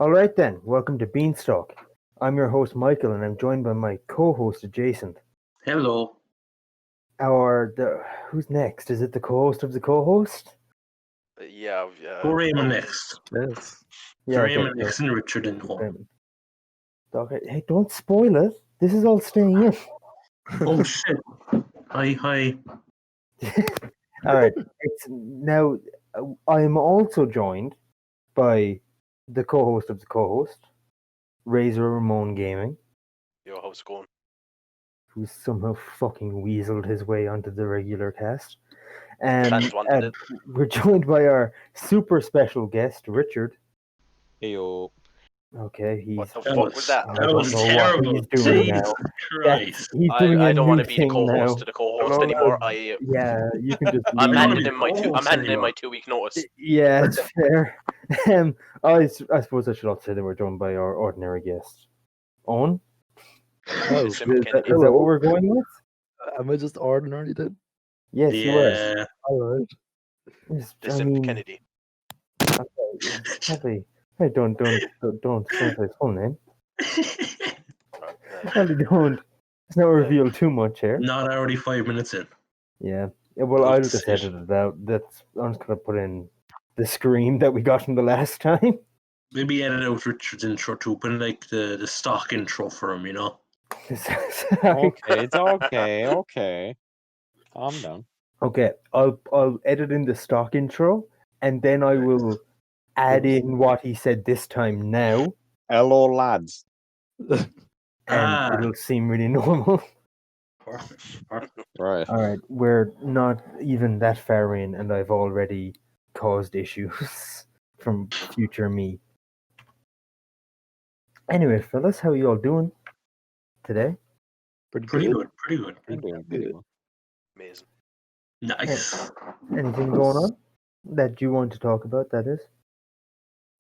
Alright then, welcome to BeansTalk. I'm your host Michael and I'm joined by my co-host Jason. Hello. Who's next? Is it the co-host of the co-host? Yeah. Go Raymond next. Yes. Raymond next and Richard in home. Hey, don't spoil it. This is all staying in. Oh shit. Hi. Alright, now I'm also joined by the co-host of the co-host, Razor Ramon Gaming. Yo, how's it going? Who's somehow fucking weaseled his way onto the regular cast. Fans wanted it. We're joined by our super special guest, Richard. Heyo. Okay, he's... What the fuck was that? That was terrible. He's doing Jesus now. Christ. He's doing I a don't new want to be the thing co-host now. to the co-host anymore. Yeah, you can just... I'm leave. handing in my co-host I'm handing in anymore. my 2-week notice. Yeah, it's fair. I suppose I should also say that we're joined by our ordinary guest. Owen? Oh, Is that what we're going with? am I just ordinary then? Yes, you are. Yeah. Alright. Yes, the Simp Kennedy? Probably. Hey, don't say his full name. Probably don't. Let's not reveal too much here. Not already 5 minutes in. Yeah. Well, I'll just edit it out. I'm just gonna put in the scream that we got from the last time. Maybe edit out Richard's intro too. Put in like the stock intro for him, you know? Okay, it's okay. Calm down. Okay, I'll edit in the stock intro, and then I will add in what he said this time now, Hello, lads. and it'll seem really normal. Perfect. Right. All right, we're not even that far in, and I've already caused issues from future me. Anyway, fellas, how are you all doing today? Pretty good. I'm doing pretty well. Amazing. Nice. Anything going on that you want to talk about? That is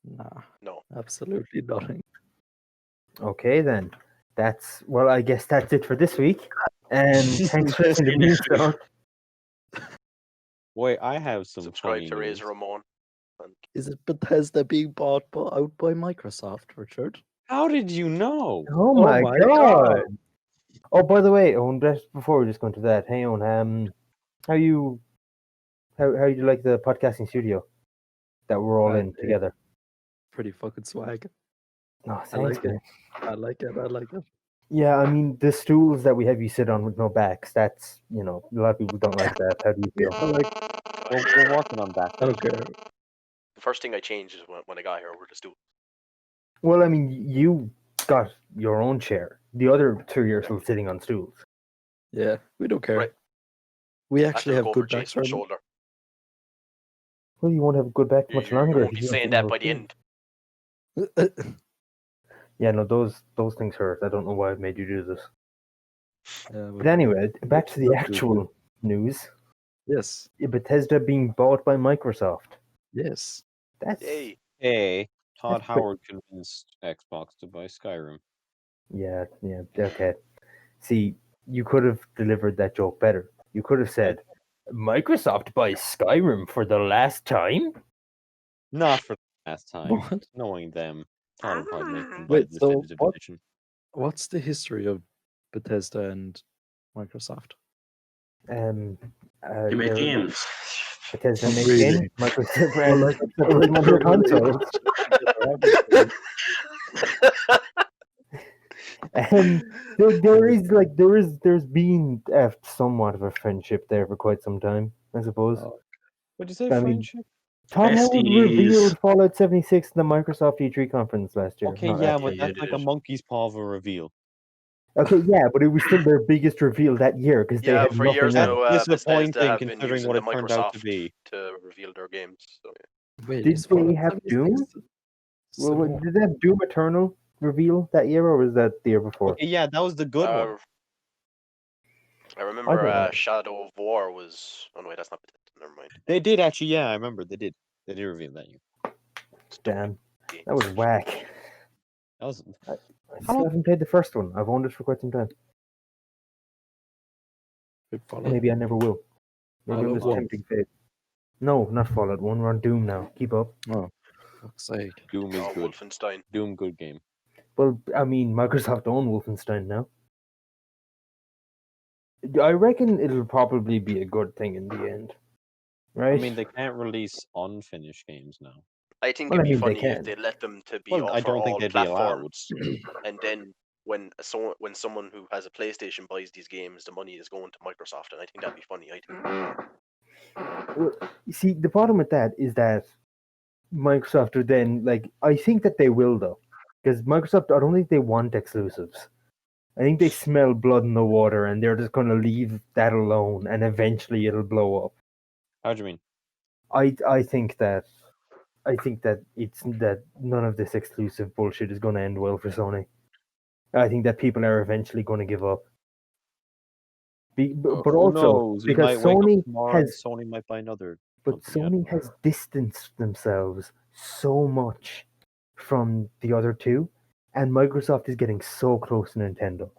Nah, No. absolutely nothing. okay then. I guess that's it for this week. And thanks for listening to BeansTalk. Wait, I have some Subscribe funny to news. Razor Ramon. Is it Bethesda being bought out by Microsoft, Richard? How did you know? Oh my god! Oh, by the way, Owen, just before we just go into that, hey Owen, how you like the podcasting studio that we're all in together? Pretty fucking swag. Oh, thanks, like it. I like it. Yeah, I mean the stools that we have you sit on with no backs. That's a lot of people don't like that. How do you feel? We're working on that. I don't care. The first thing I changed is when I got here were the stools. Well, I mean, you got your own chair. The other two are still sitting on stools. Yeah, we don't care. Right. We actually have go good for backs Jason's right now. shoulder. Well, you won't have a good back much longer. You won't be saying that by the end. Yeah, no, those things hurt. I don't know why I've made you do this. Yeah, But anyway, back to the actual news. Yes. Bethesda being bought by Microsoft. Yes. That's Hey, Todd That's pretty- Howard convinced Xbox to buy Skyrim. yeah, okay. See, you could have delivered that joke better. You could have said, Microsoft buys Skyrim for the last time? Not for the last time. What? Knowing them, Todd would probably make them buy Wait, the so definitive what? edition. What's the history of Bethesda and Microsoft? You make games. Bethesda makes Really? games. Microsoft on their consoles. There's been somewhat of a friendship there for quite some time, I suppose. What'd you say, I mean, friendship? Todd Howard Besties. revealed Fallout 76 in the Microsoft E3 conference last year. Okay, Not yeah, last but year. that's like a monkey's paw of a reveal. Okay, yeah, but it was still their biggest reveal that year because they Yeah, had for nothing years else. now, That's Bethesda disappointing have been considering using what the it turned out to Microsoft be. to reveal their games. So, yeah. Wait, Did is they Fallout have 76 Doom? so Well, what? did they have Doom Eternal reveal that year, or was that the year before? Okay, yeah, that was the good one. I I remember don't know. Shadow of War was. Oh no, wait, that's not Bethesda. Never mind. They did actually, yeah, I remember they did. They did reveal that year. Damn, that was whack. That was I still haven't played the first one. I've owned it for quite some time. Wait, Fallout? Maybe I never will. Maybe I'm Fallout just one. tempting fate. No, not Fallout 1. We're on Doom now. Keep up. Oh. Fuck's sake. Doom is Oh, good. Wolfenstein. Doom, good game. Well, I mean, Microsoft own Wolfenstein now. I reckon it'll probably be a good thing in the end, right? I mean, they can't release unfinished games now. I think Well, it'd I be mean, they funny if can. they let them to be Well, I for don't think all they'd be allowed. platforms, and then when someone who has a PlayStation buys these games, the money is going to Microsoft, and I think that'd be funny. I think. Well, you see, the problem with that is that Microsoft are then I think that they will though, because Microsoft, I don't think they want exclusives. I think they smell blood in the water, and they're just going to leave that alone, and eventually it'll blow up. How do you mean? I think that it's that none of this exclusive bullshit is going to end well for Sony. I think that people are eventually going to give up. But Who also knows? We because might wake up Sony tomorrow and has, Sony might buy another. but company, I Sony don't know. has distanced themselves so much from the other two, and Microsoft is getting so close to Nintendo.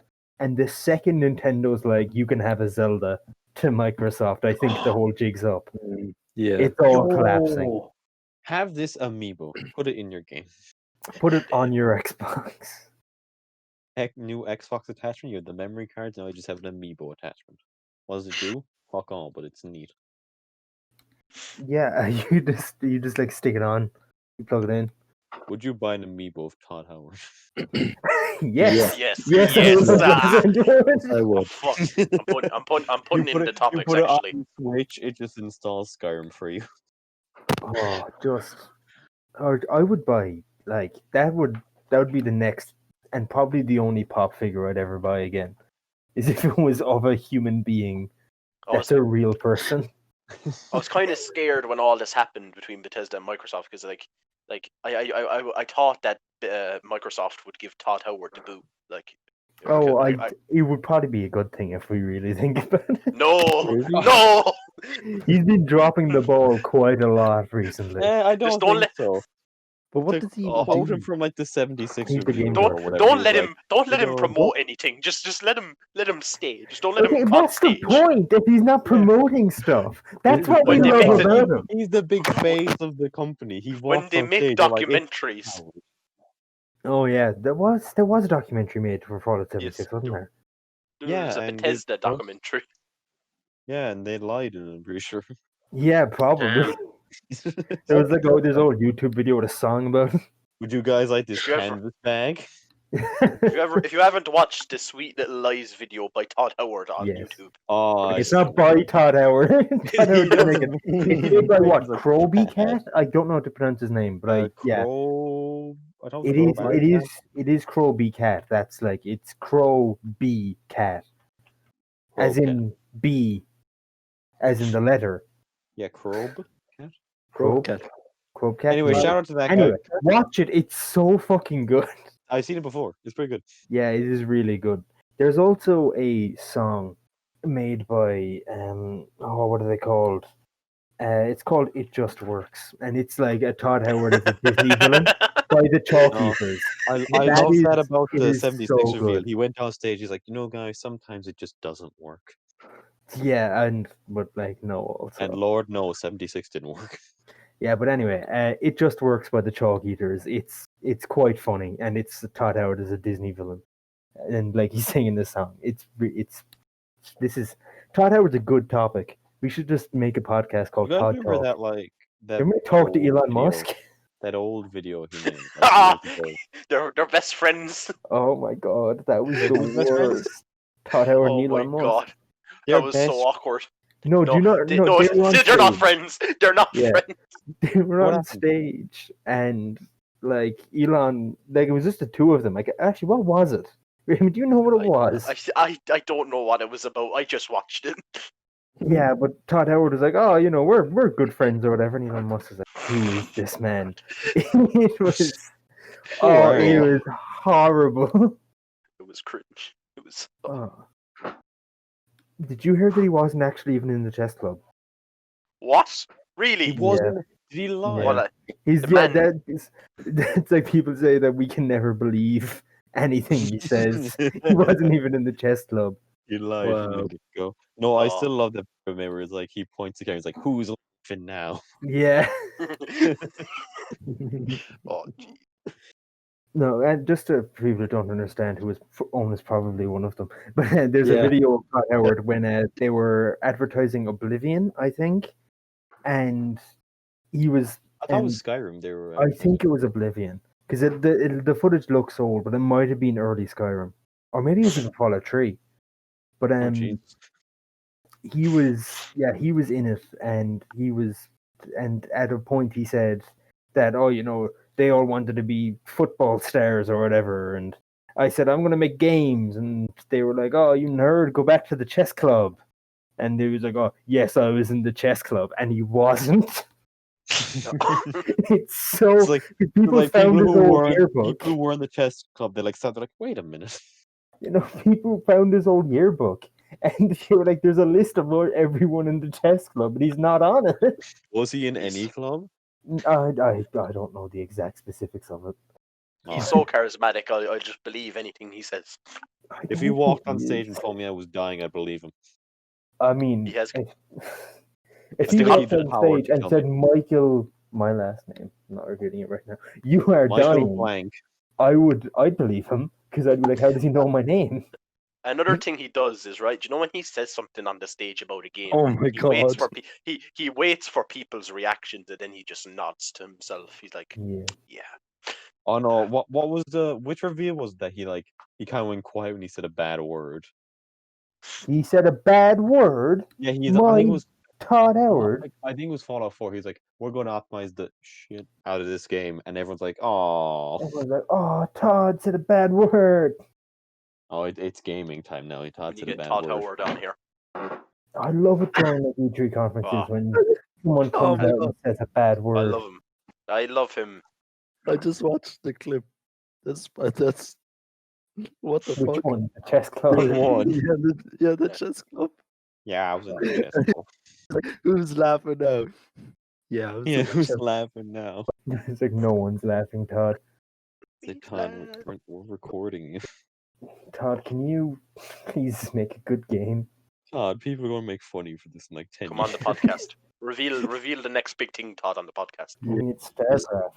And the second Nintendo's like, you can have a Zelda to Microsoft, I think the whole jig's up. Yeah. It's all collapsing. Yo, have this amiibo. Put it in your game. Put it on your Xbox. New Xbox attachment. You have the memory cards. Now you just have an amiibo attachment. What does it do? Fuck all, but it's neat. Yeah, you just like stick it on, you plug it in. Would you buy an amiibo of Todd Howard? Yes, Yes, yes, yes. I would. I Oh, would. fuck. I'm putting You in put the it topics actually. on Switch. It just installs Skyrim for you. Oh, or I would buy that would be the next and probably the only pop figure I'd ever buy again. Is if it was of a human being I was that's a real person. I was kind of scared when all this happened between Bethesda and Microsoft because I thought that Microsoft would give Todd Howard the boot. Oh, because it would probably be a good thing if we really think about it. no, Really? no. He's been dropping the ball quite a lot recently. I don't Just don't think let- so. But what To does he Oh. quote do? him from like the 76 He's the game review or boy. whatever. Don't he let was him. Don't let him "No, promote anything. Just let him stay. Just don't let Okay, him cross that's the stage. point. If he's not promoting stuff, that's what we When they love make the- about him. He's the big face of the company. He When walks they on make stage, they're like, "It's documentaries, Howard." Oh yeah, there was a documentary made for Fallout 76, Yes, wasn't there? there was a and Bethesda it- documentary. Yeah, and they lied, and I'm pretty sure. Yeah, probably. There was this old YouTube video with a song about it. Would you guys like this If you ever- canvas bag? If you haven't watched the Sweet Little Lies video by Todd Howard on Yes. YouTube, Oh, It's not by Todd Howard. Todd Howard didn't make it. It's made by what? It's a Croby cat. Cat? I don't know how to pronounce his name, but Crow. I don't it know is. about It that. is. It is Croby Cat. That's it's Crow B Cat, as Crow in B, as in the letter. Yeah, Crow. Crow Cat. Crow Cat. Anyway, yeah. shout out to that Anyway, guy. watch it. It's so fucking good. I've seen it before. It's pretty good. Yeah, it is really good. There's also a song made by what are they called? It's called "It Just Works," and it's like a Todd Howard as a Disney villain by the Chalk Oh. Eaters. I That love is- that about it the is 76 so reveal. good. He went on stage. He's like, guys, sometimes it just doesn't work. Yeah, but no. Also. And Lord, no, 76 didn't work. Yeah, but anyway, "It Just Works" by the Chalk Eaters. It's quite funny, and it's Todd Howard as a Disney villain, and he's singing this song. This is Todd Howard's a good topic. We should just make a podcast called You guys Todd remember Talk. that Remember talk to old Elon video- Musk? That old video he made. Ah! years ago. they're best friends. Oh my god, that was They're the good best friends? worst. Todd Howard Oh and my Elon Musk. god, They're that was best. so awkward. No, do you not? they, No, they were on they're not stage. friends. They're not Yeah. friends. They were What on happened? stage, and Elon, it was just the two of them. Actually, what was it? Do you know what it was? I don't know what it was about. I just watched it. Yeah, but Todd Howard was like, "Oh, we're good friends or whatever," and Elon Musk was like, "Who is this man?" It was, are it you? was horrible. It was cringe. It was. Oh. Did you hear that he wasn't actually even in the chess club? What? Really? He wasn't. Did he lie? Yeah. What a- He's The yeah. man- That's like people say that we can never believe anything he says. He wasn't even in the chess club. He lied from the Wow. get-go. No, I Oh. still love that where it's like he points the camera. He's like, "Who's laughing now?" Yeah. Oh, gee. No, and just to people who don't understand, who is Owen is probably one of them. But there's a Yeah. video of Todd Howard when they were advertising Oblivion, I think, and he was. I thought it was And Skyrim. They were. I think it was Oblivion because the footage looks old, but it might have been early Skyrim, or maybe it was even Fallout 3. But Oh, Jesus. he was in it, and and at a point he said that they all wanted to be football stars or whatever, and I said I'm gonna make games, and they were like, oh, you nerd, go back to the chess club, and he was like, oh yes, I was in the chess club, and he wasn't. It's so It's like people like found people his who old were yearbook. people who were in the chess club. They started like, wait a minute. People found his old yearbook, and they were like, "There's a list of everyone in the chess club, but he's not on it." Was he in any club? I don't know the exact specifics of it. He's Oh. so charismatic. I just believe anything he says. I If don't he walked think on he stage is. and told me I was dying, I'd believe him. I mean, He has- if I he think walked he'd the on power stage to and tell said, "Michael, my last name," I'm not repeating it right now, you are Michael dying, Blank. I'd believe him because I'd be like, "How does he know my name?" Another thing he does is right. Do you know when he says something on the stage about a game? Oh my He waits god. for he waits for people's reactions and then he just nods to himself. He's like, Yeah, yeah. Oh no! What was which reveal was that he kind of went quiet when he said a bad word? he said a bad word. Yeah, I My think it was Todd Howard. I think it was Fallout 4. He's like, we're going to optimize the shit out of this game, and everyone's like, oh, Everyone's like, "Oh, Todd said a bad word." it's gaming time now. Todd When you said a get bad Todd word. Howard on here. I love it during the E3 conferences Oh. when someone Oh comes my out God. and says a bad I word. love him. I love him. I just watched the clip. That's what the Which fuck? one? The chess club? Which one? the Yeah. chess club. Yeah, I was in the chess club. Like, who's laughing now? Yeah, I was Yeah, in the who's chess. laughing now? It's like no one's laughing, Todd. Say, Todd, we're recording you. Todd, can you please make a good game? Todd, people are going to make fun of you for this in like 10 Come years. on the podcast. Reveal the next big thing, Todd, on the podcast. I mean, it's StarCraft.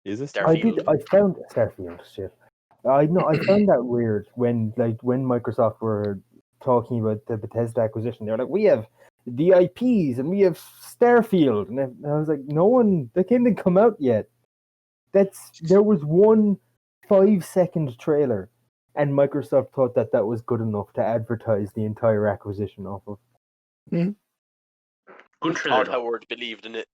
Is it? Starfield. I found Starfield. Shit. I know. I found that weird when Microsoft were talking about the Bethesda acquisition. They were like, "We have the IPs and we have Starfield," and I was like, "No one. That game didn't come out yet." There was one 5-second trailer, and Microsoft thought that was good enough to advertise the entire acquisition off of. Good trailer. Todd though. Howard believed in it.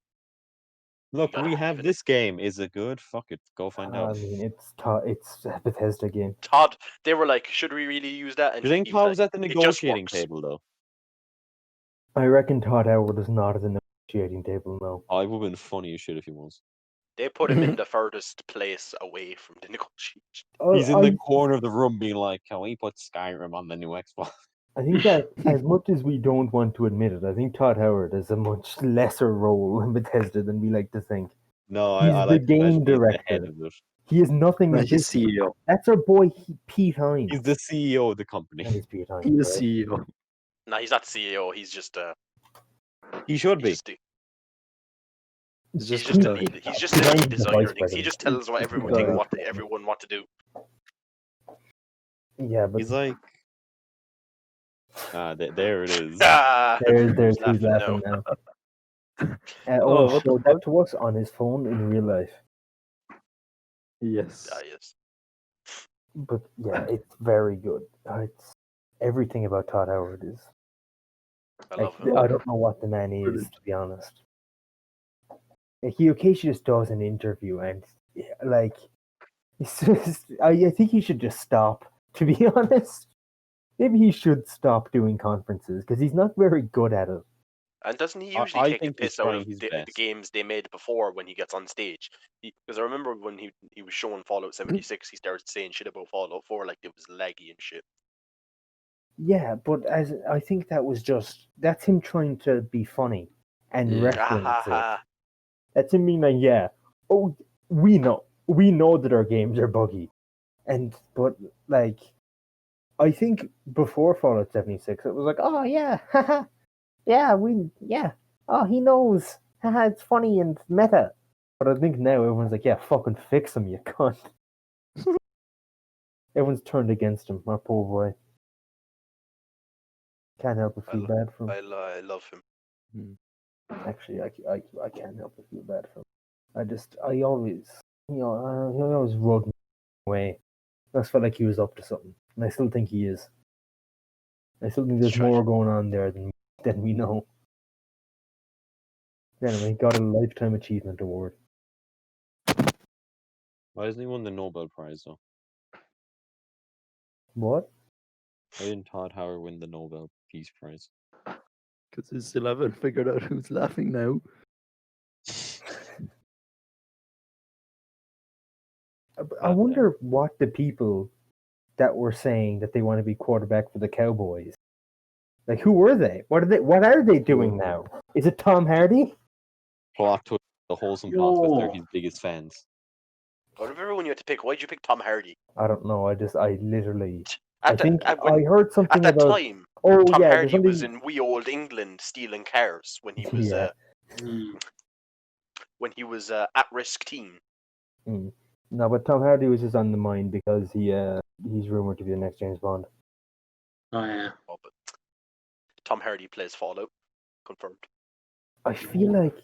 Look, gotta we have believe in this game. Is it good? Fuck it. Go find I out. mean, it's a Bethesda game. Todd, they were like, should we really use that? And Do you think he was Todd was like, at the "It just negotiating works." table, though? I reckon Todd Howard is not at the negotiating table now. Oh, it would have been funny as shit if he was. They put him in the furthest place away from the negotiation. He's in the corner of the room being like, can we put Skyrim on the new Xbox? I think that as much as we don't want to admit it, I think Todd Howard has a much lesser role in Bethesda than we like to think. No, He's I the like to imagine game he's the head director. of it. He is nothing No, in he's business. CEO. That's our boy Pete Hines. He's the CEO of the company. That is Pete Hines. He's right? CEO. No, he's not CEO. He's just He should be. He's he's just just a a guy. lead. He's just a He's lead the designer. vice He president. just tells what everyone what to do. Yeah, but He's like, there it is. Ah, there's who's who's laughing now. Oh, what the showed that fuck? to us on his phone in real life. Yes. yes. But yeah, it's very good. It's everything about Todd Howard is. I love him. I don't know what the man is, to be honest. He occasionally just does an interview, and like, it's just, I think he should just stop. To be honest, maybe he should stop doing conferences because he's not very good at it. And doesn't he I usually take the think he's piss out trying of his the best. games they made before when he gets on stage? Because I remember when he was showing Fallout 76, he started saying shit about Fallout 4 like it was laggy and shit. Yeah, but as I think that's him trying to be funny and Mm. reference it. That's him being like, yeah, oh, we know that our games are buggy, but like, I think before Fallout 76, it was like, oh yeah, haha, yeah, oh he knows, haha, it's funny and meta. But I think now everyone's like, yeah, fucking fix him, you cunt. Everyone's turned against him. My poor boy. Can't help but feel bad for him. I love him. Actually, I can't help but feel bad for him. I always, he always rubbed me away. I just felt like he was up to something, and I still think he is. I still think there's Sure. more going on there than we know. Anyway, he got a lifetime achievement award. Why hasn't he won the Nobel Prize though? What? Why didn't Todd Howard win the Nobel Peace Prize? Because they still haven't figured out who's laughing now. I wonder what the people that were saying that they want to be quarterback for the Cowboys. Like, who were they? What are they doing now? Is it Tom Hardy? Plot twist, the wholesome plot twist, they're his biggest fans. I remember when you had to pick. Why'd you pick Tom Hardy? I don't know. I literally. At I the- think at when- I heard something At that about. time, Oh Tom yeah, Hardy there's was something. in wee old England stealing cars when he was Yeah. at risk teen. No, but Tom Hardy was just on the mind because he's rumored to be the next James Bond. Oh yeah. Oh, but Tom Hardy plays Fallout. Confirmed. I feel like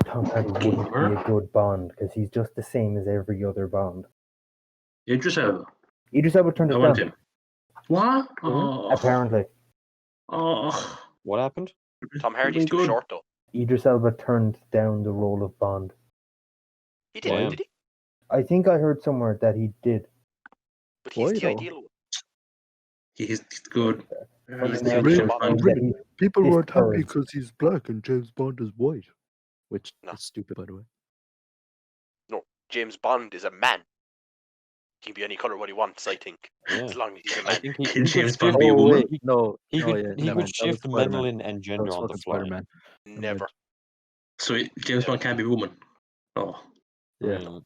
Tom Hardy wouldn't be a good Bond because he's just the same as every other Bond. Idris Elba. Idris Elba turned I it want down. him. What? Oh. Apparently, Oh. What happened? Tom Hardy's too good. short though. Idris Elba turned down the role of Bond. He did, Damn. did he? I think I heard somewhere that he did. But he's Why the though? ideal one. He's good. He's Now the really- ideal that Bond. he- People This weren't happy third. because he's black and James Bond is white. Which No. is stupid, by the way. No, James Bond is a man. He can be any color what he wants, I think. Yeah. As long as he's a I man. think he Can could James shift- Bond be a woman? No, He no, could yeah, he never could mind. That was shift Spider-Man. melanin and That gender was on the fucking fly. Spider-Man. Never. So James Bond can't be a woman. Oh. Yeah. I mean,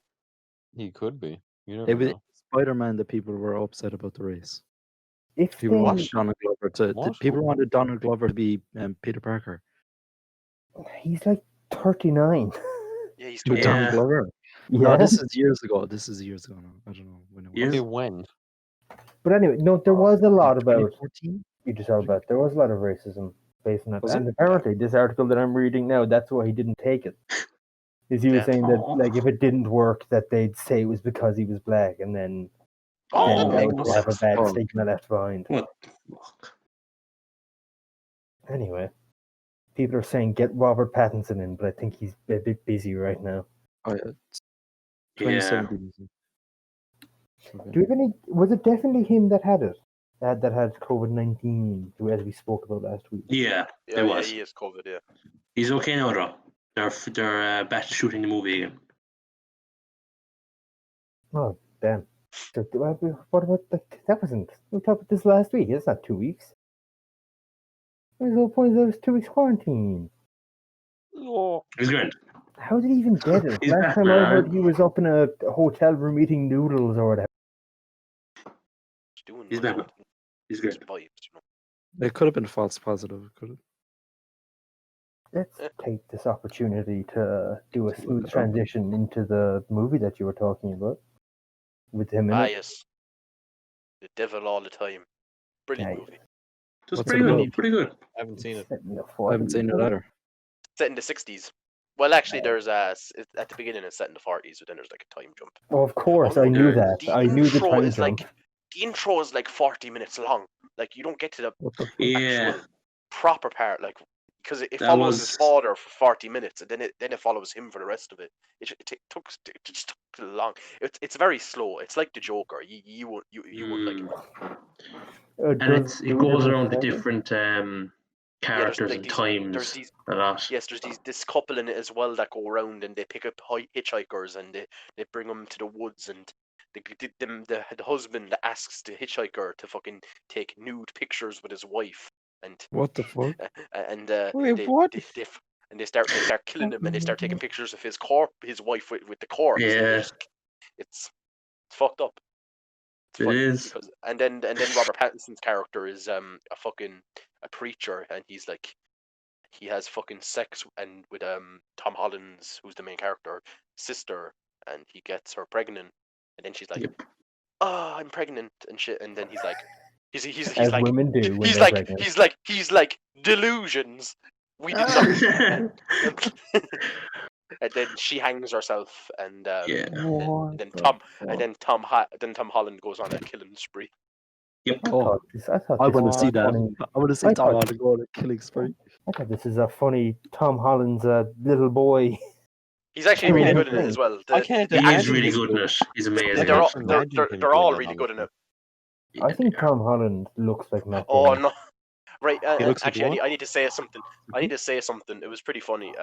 he could be. You It never was know. Spider-Man that people were upset about the race. If People they, wanted Donald Glover What? people wanted Donald Glover to be Peter Parker. he's like 39. Yeah, he's With too Donald Yeah. Glover. Yeah. No, this is years ago. This is years ago now. I don't know when it was. Yeah. Okay, when? But anyway, no, there was a lot about 2014? Idris Elba. There was a lot of racism based on that. Was And it? apparently, this article that I'm reading now, that's why he didn't take it. Is he was Yeah. saying that, Aw. like, if it didn't work, that they'd say it was because he was black, and then Oh, then that that makes would no have a sense. bad Oh. stigma left behind. What the fuck? Anyway, people are saying get Robert Pattinson in, but I think he's a bit busy right now. Oh, yeah. It's Yeah. 2017. Okay. Do we have any? Was it definitely him that had it? That had COVID-19, as we spoke about last week. Yeah, Yeah, it was. he is COVID, yeah. He's okay now, though. They're back to shooting the movie again. Oh damn! So, what about that? Wasn't we talked about this last week? It's not 2 weeks. There's no point. There was 2 weeks quarantine. He's great. How did he even get it? He's Last back, time I man. heard, he was up in a hotel room eating noodles or whatever. He's doing He's what he back. wants. He's It's great. vibes, you know. It could have been false positive, could it? Let's take this opportunity to do a Let's look smooth it up. transition into the movie that you were talking about with him in Ah, it. yes. The devil all the time. Brilliant Yeah. movie. Just What's pretty it good. about? Pretty good. I haven't seen it. Set in the I haven't 40s. seen it either. Set in the 60s. Well, actually, there's at the beginning it's set in the 40s, but then there's like a time jump. Oh, of course, Oh, I knew yeah. that. I knew the intro time is jump. like the intro is like 40 minutes long. Like you don't get to the What the fuck? Yeah. actual proper part, like because it That follows his was- father for 40 minutes, and then it follows him for the rest of it. It just took too long. It's very slow. It's like the Joker. You won't like it. And Does it do goes the around the character? different characters like and these- times there's these- a lot. Yes, there's this couple in it as well that go around and they pick up hitchhikers and they bring them to the woods and the husband asks the hitchhiker to fucking take nude pictures with his wife and What the fuck? and Wait, what? and they start killing him and they start taking pictures of his wife with the corpse. And Yeah. it's fucked up. It's It funny is. because and then Robert Pattinson's character is a preacher and he's like he has fucking sex and with Tom Holland's, who's the main character, sister, and he gets her pregnant, and then she's like, Yep. "Oh, I'm pregnant," and shit, and then he's like, he's As like, women do when he's they're like, pregnant. he's like delusions. We did not. And then she hangs herself, and Yeah. and then Tom Holland goes on a killing spree. Yep. I Oh, thought I this want was to see a that. funny. I want to see I Tom thought- Holland go on a killing spree. I thought this is a funny Tom Holland's little boy. He's actually really good in it as well. I can't He is imagine really him good in doing- it. He's amazing. And they're all Imagine him they're doing all that, really good in it. I think Tom Holland looks like Matt Oh Damon. no! Right, He looks like actually, what? I need to say something. I need to say something. It was pretty funny.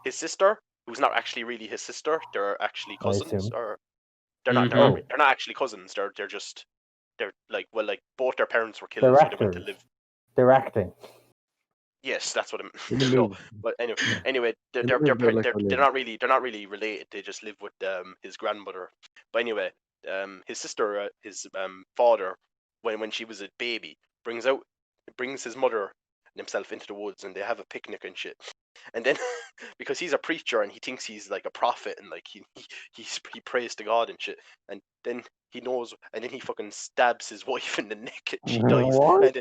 His sister, who's not actually really his sister, they're actually I cousins, assume. or they're not. Mhm. They're not actually cousins. They're like both their parents were killed, They're so they went to actors. live. They're acting. Yes, that's what In the no, movie. but anyway, they're In the movie, they're like they're not really related. They just live with his grandmother. But anyway, his sister, his father, when she was a baby, brings his mother and himself into the woods, and they have a picnic and shit. And then because he's a preacher and he thinks he's like a prophet and like he prays to God and shit, and then he knows, and then he fucking stabs his wife in the neck and she dies, What?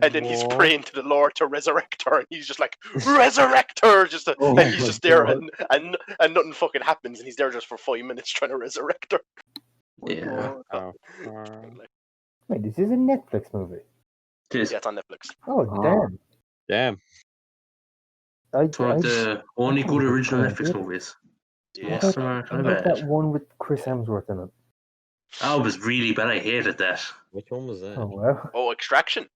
and then he's What? praying to the Lord to resurrect her, and he's just like, resurrect her, Oh and he's my just there, God. and nothing fucking happens, and he's there just for 5 minutes trying to resurrect her. Yeah. Oh. Like, Wait, this is a Netflix movie. It is. yeah, it's on Netflix. Oh, Ah. damn. Damn. It's one of the only thought good it was original quite Netflix good. movies. Yes, Most of man. them are What kind of about that bad. one with Chris Hemsworth in it? Oh, it was really bad. I hated that. Which one was that? Oh, well. Oh, Extraction.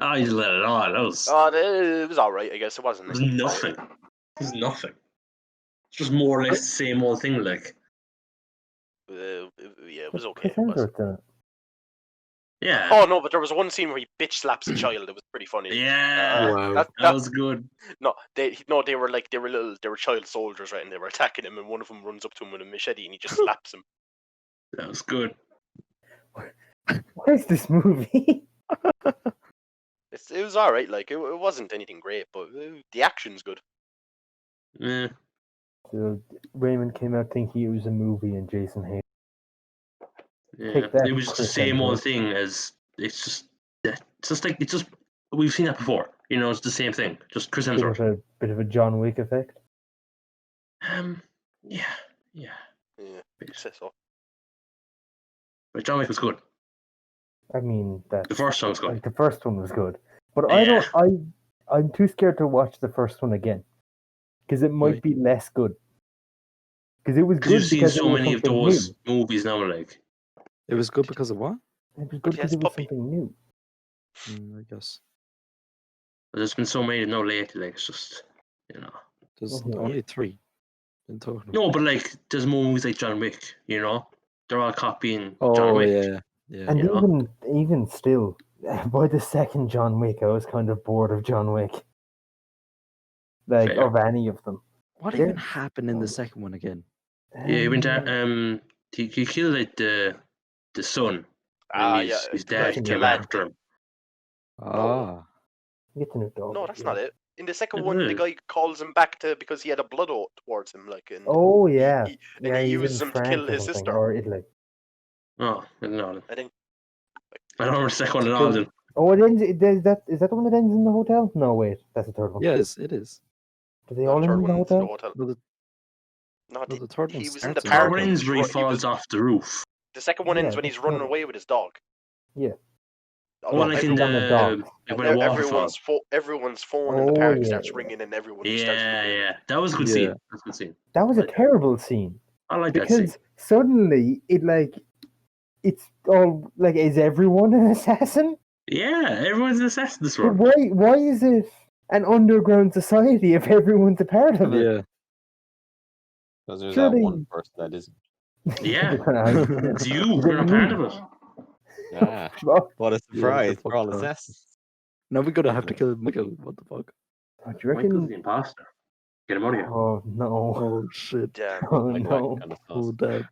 Oh, you just let it on. That was, Oh, it was all right, I guess. It wasn't. it was nothing. It was nothing. It's just more or less the same old thing. Like, Yeah, it was okay. Chris It was. Hemsworth in it. yeah, Oh no, but there was one scene where he bitch slaps a child. It was pretty funny. yeah, Wow. that was good. They were child soldiers, right? And they were attacking him, and one of them runs up to him with a machete, and he just slaps him. That was good. What is this movie? It was all right. Like it wasn't anything great, but the action's good. Yeah, So Raymond came out thinking it was a movie and Jason hated yeah. Take that, It was the Chris same old Hemsworth. thing as it's just we've seen that before. You know, it's the same thing. Just Chris it. Hemsworth. Bit of a John Wick effect. Yeah. Yeah, Bit. so. But John Wick was good. I mean, that The first one was good. like the first one was good, but Yeah. I'm too scared to watch the first one again because it might Why? be less good. Because it was Because good you've seen because so it was many of something those new. movies now, like. It was good because of what? It was But good he has because it was puppy. something new. I guess There's been so many now lately, like it's just, you know. there's Mhm. only 3 in total. No, but like there's more movies like John Wick, you know? They're all copying John Oh Wick. yeah. And You know? even still, by the second John Wick, I was kind of bored of John Wick. Like Fair. of any of them. What Yeah. even happened in the second one again? Yeah, he went to, Um, he killed like the son. Ah, And yeah. his dad the came lad after him. Ah, get the new dog. No, that's yeah. not it. In the second It one, the is. guy calls him back because he had a blood oath towards him, like, and Oh yeah, he yeah. he He's uses in him to France kill or his something, sister. or Italy. Oh, I don't know. I think. I don't remember the second one at all then. Oh, it ends. Is that the one that ends in the hotel? No, wait, that's the third one. yes, it is. Do they No, all the end third in the one's in the hotel? hotel. No, the, No, no, the third one he was in the starts in Third park. one and ends he's where he ru- he falls was- off the roof. The second one Yeah, ends when that's he's running right. away with his dog. Yeah. Oh, like in everyone a dog. like when a waterfall. Everyone's phone in the Oh, park yeah. starts ringing, and everyone starts Yeah, looking at yeah. it. That was a good Yeah. scene. That's a good scene. That was a Like- terrible scene I like that scene. because suddenly it's all like, is everyone an assassin? Yeah, everyone's an assassin this But world. why is it an underground society if everyone's a part of it? yeah. Because there's Surely- that one person that isn't. Yeah. It's It's you. You're not part of it. Yeah. Oh, What a Yeah, surprise. the We're all fuck, assassins. Now we're gonna have to kill Michael. What the fuck? do you Michael's reckon? the imposter. Get him out of here. Oh no! Oh shit! Damn. Oh Like, no! kind of Oh sauce. damn!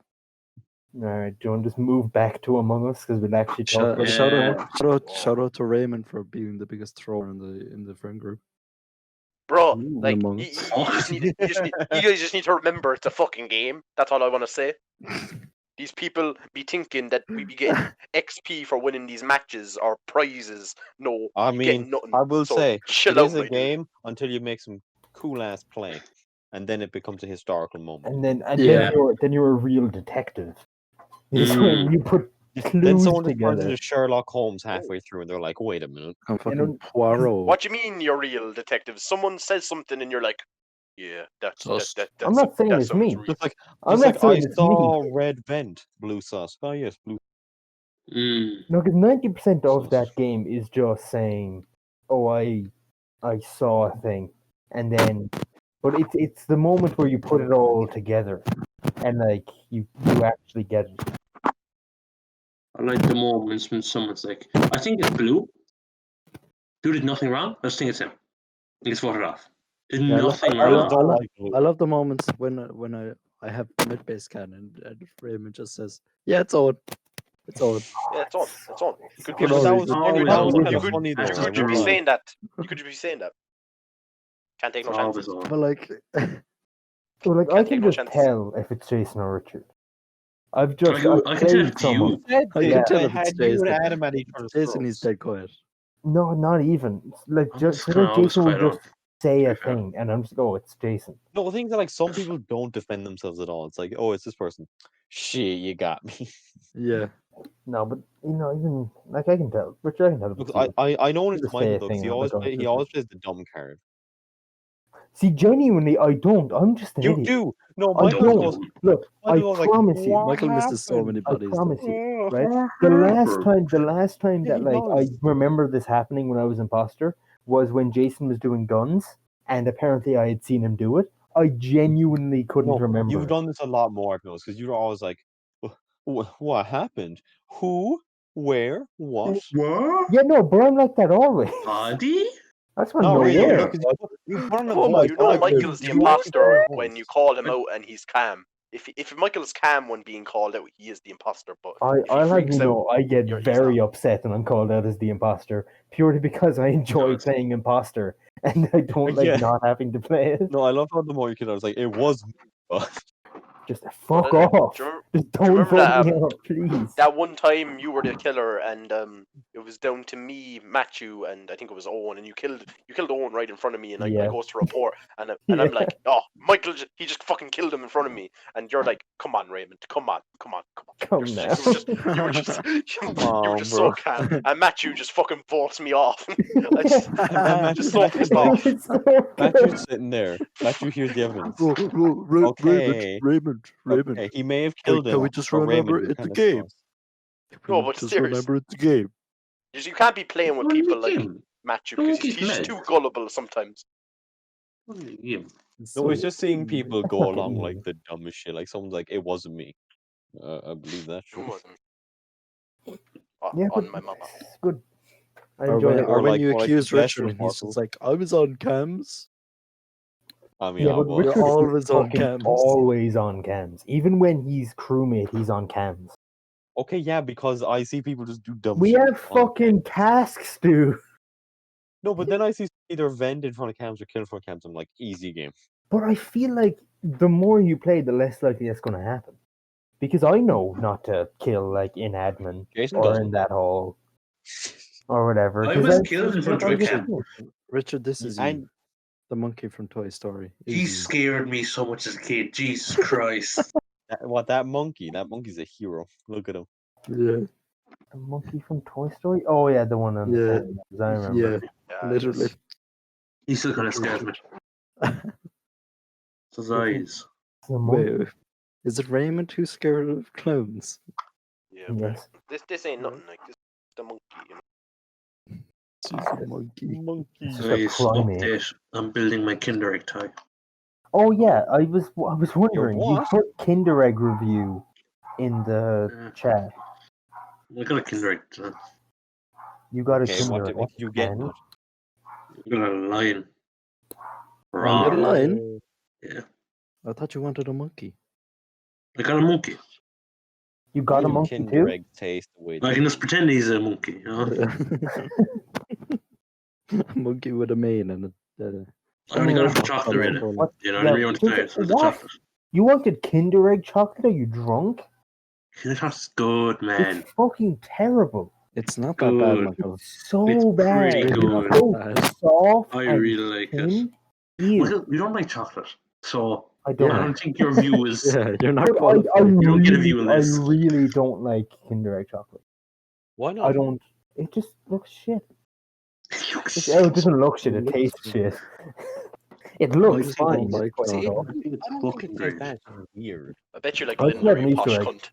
All right, do you want to just move back to Among Us because we'll actually talk about Shout it? out to Raymond for being the biggest thrower in the friend group. Bro, know, Ooh, like Among you Us. guys just need to remember it's a fucking game. That's all I want to say. These people be thinking that we be getting XP for winning these matches or prizes. No, I you get mean, nothing. I will So say chill it out, is my a dude. game until you make some cool ass play, and then it becomes a historical moment. And then Yeah. then you're a real detective. It's when you put Then clues someone just turns together. into Sherlock Holmes halfway through, and they're like, "Wait a minute." I'm fucking know, Poirot. What do you mean you're real detective? Someone says something and you're like, yeah, that I'm not saying that it's sounds me. real. Just like, I'm just not like saying I it's saw me. red vent, blue sauce. Oh yes, blue. No, because 90% of that game is just saying, "Oh, I saw a thing," and then, but it's the moment where you put it all together, and like you actually get it. I like the moments when someone's like, I think it's Blue. Blue did nothing wrong. I just think it's him. He gets voted off. Did Yeah, nothing I wrong. love, like blue. I love the moments when I have mid base cannon and Raymond just says, "Yeah, it's on, it's on." Yeah, it's on. It's on. You could For be no that reason. was Always that was on. kind of could- funny though. you I You could won't be lie. saying that. You could be saying that. Can't take no It's always chances. on. But like, so like I Can't can take no just chances. tell if it's Jason or Richard. I've I just can tell played it's someone. you. Said I they- can tell they if it's had you and Jason. Adam at each other's Jason, he's throats. dead quiet. No, not even. It's like I'm just just kinda always Jason will quiet just say to a be fair. thing, and I'm just go, it's Jason. No, the things that like some people don't defend themselves at all. It's like, oh, it's this person. Shit, you got me. Yeah. No, but even like I can tell. Richard, I can tell. if Look, it's you. I know when You it's just say Michael a though, 'cause thing, he and I'm always like, oh, it's he just always plays the dumb card. See, genuinely, I don't. I'm just an You idiot. do. No, I Michael don't. goes. Look, I Michael goes like, promise you. "What Michael misses so many happened?" I buddies. Though. promise you. Oh, Right? The last time Yeah, that he like I does. remember this happening when I was imposter was when Jason was doing guns, and apparently I had seen him do it. I genuinely couldn't No, remember. you've it. done this a lot more, I've noticed, because you're always like, What happened? Who? Where? What?" What? Yeah, no, but I'm like that always. Body? That's when No, no really, where. no, 'cause you put on a Oh my You know God, Michael's the you imposter voice. when you call him out and he's calm. If Michael's calm when being called out, he is the imposter. But if he I'll have freaks you out, know, I get he's very not. upset and I'm called out as the imposter purely because I enjoy does. playing imposter and I don't like Yeah. not having to play it. No, I love how the more you kid, I was like, it was me. Just fuck But, off. do you remember- Just do you don't remember vote that, me out, please. That one time you were the killer and it was down to me, Matthew, and I think it was Owen, and you killed Owen right in front of me, and I Yeah. goes to report, and Yeah. I'm like, oh, Michael, he just fucking killed him in front of me, and you're like, come on, Raymond, come on. Come You now. were just on, so bro. calm, and Matthew just fucking votes me off. I just, And just so pissed Oh, off. it's so Matthew's good. sitting there. Matthew hears the evidence. Okay. Raymond. Okay, he may have killed him. Can we just but remember Raymond it's a kinda game? sus. No, but just serious. remember it's a game. You can't be playing with Only people like game. Matthew Don't because get he's just mad. too gullible sometimes. Only game. No, it's just seeing people go Fucking along evil. like the dumbest shit. Like someone's like, it wasn't me. I believe that. Who Sure. wasn't? Yeah, but On my mama. it's good. I Or enjoy when, it. or or when like- you or like accuse the best Richard and he's reporters. just like, I was on cams. I mean, Yeah, I but was. Richard You're is always on fucking cams. always on cams. Even when he's crewmate, he's on cams. Okay, yeah, because I see people just do dumb We shit. have on fucking tasks, dude. No, but then I see either vent in front of cams or kill in front of cams. I'm like, easy game. But I feel like the more you play, the less likely that's going to happen. Because I know not to kill like in admin Jason or doesn't. in that hall or whatever. I 'cause was that's killed in just front of a what I cam. do. Richard, this is you. And The monkey from Toy Story. He Is you. scared me so much as a kid. Jesus Christ. that monkey? That monkey's a hero. Look at him. Yeah. The monkey from Toy Story? Oh yeah, the one on the Yeah. sand, I remember. Yeah. Literally. He still kind of scares me. It's his eyes. The monkey. Wait, is it Raymond who's scared of clowns? Yeah, Yes. this ain't nothing like this. The monkey. You know? She's a monkey. Monkey. It's just a Guys, primate. update. I'm building my Kinder Egg tie. Oh yeah, I was wondering. You what? put Kinder Egg review in the Yeah. chat. I got a Kinder Egg. Tie. You got a Okay, Kinder Egg. what did you get? and- I got a lion. Oh, you Rawr. got a lion? Yeah. I thought you wanted a monkey. I got a monkey. You got a Even monkey Kinder too? Egg taste the way. I can just pretend he's a monkey. You know? A monkey with a mane and a I only got it for Oh, chocolate, hello, really. hello. What? You know, I really wanted to try it with the What? chocolate. You wanted Kinder Egg chocolate? Are you drunk? Kinder Chocolate's good, man. It's fucking terrible. It's not that bad, Good. Michael. It's so It's bad. pretty It's good. so Bad. soft I and really like it. thin. Ew. Well, you don't like chocolate, so I I don't. Yeah. don't think your view is. Yeah, you're not But I qualified. You don't get a really, view on this. I really don't like Kinder Egg chocolate. Why not? I don't. It just looks shit. You It doesn't look shit. It It tastes looks- shit. It looks just don't fine. like but that. See, no. I think it's fucking tastes great. bad. It's weird. I bet you like I Linda, like you an posh Easter egg. cunt.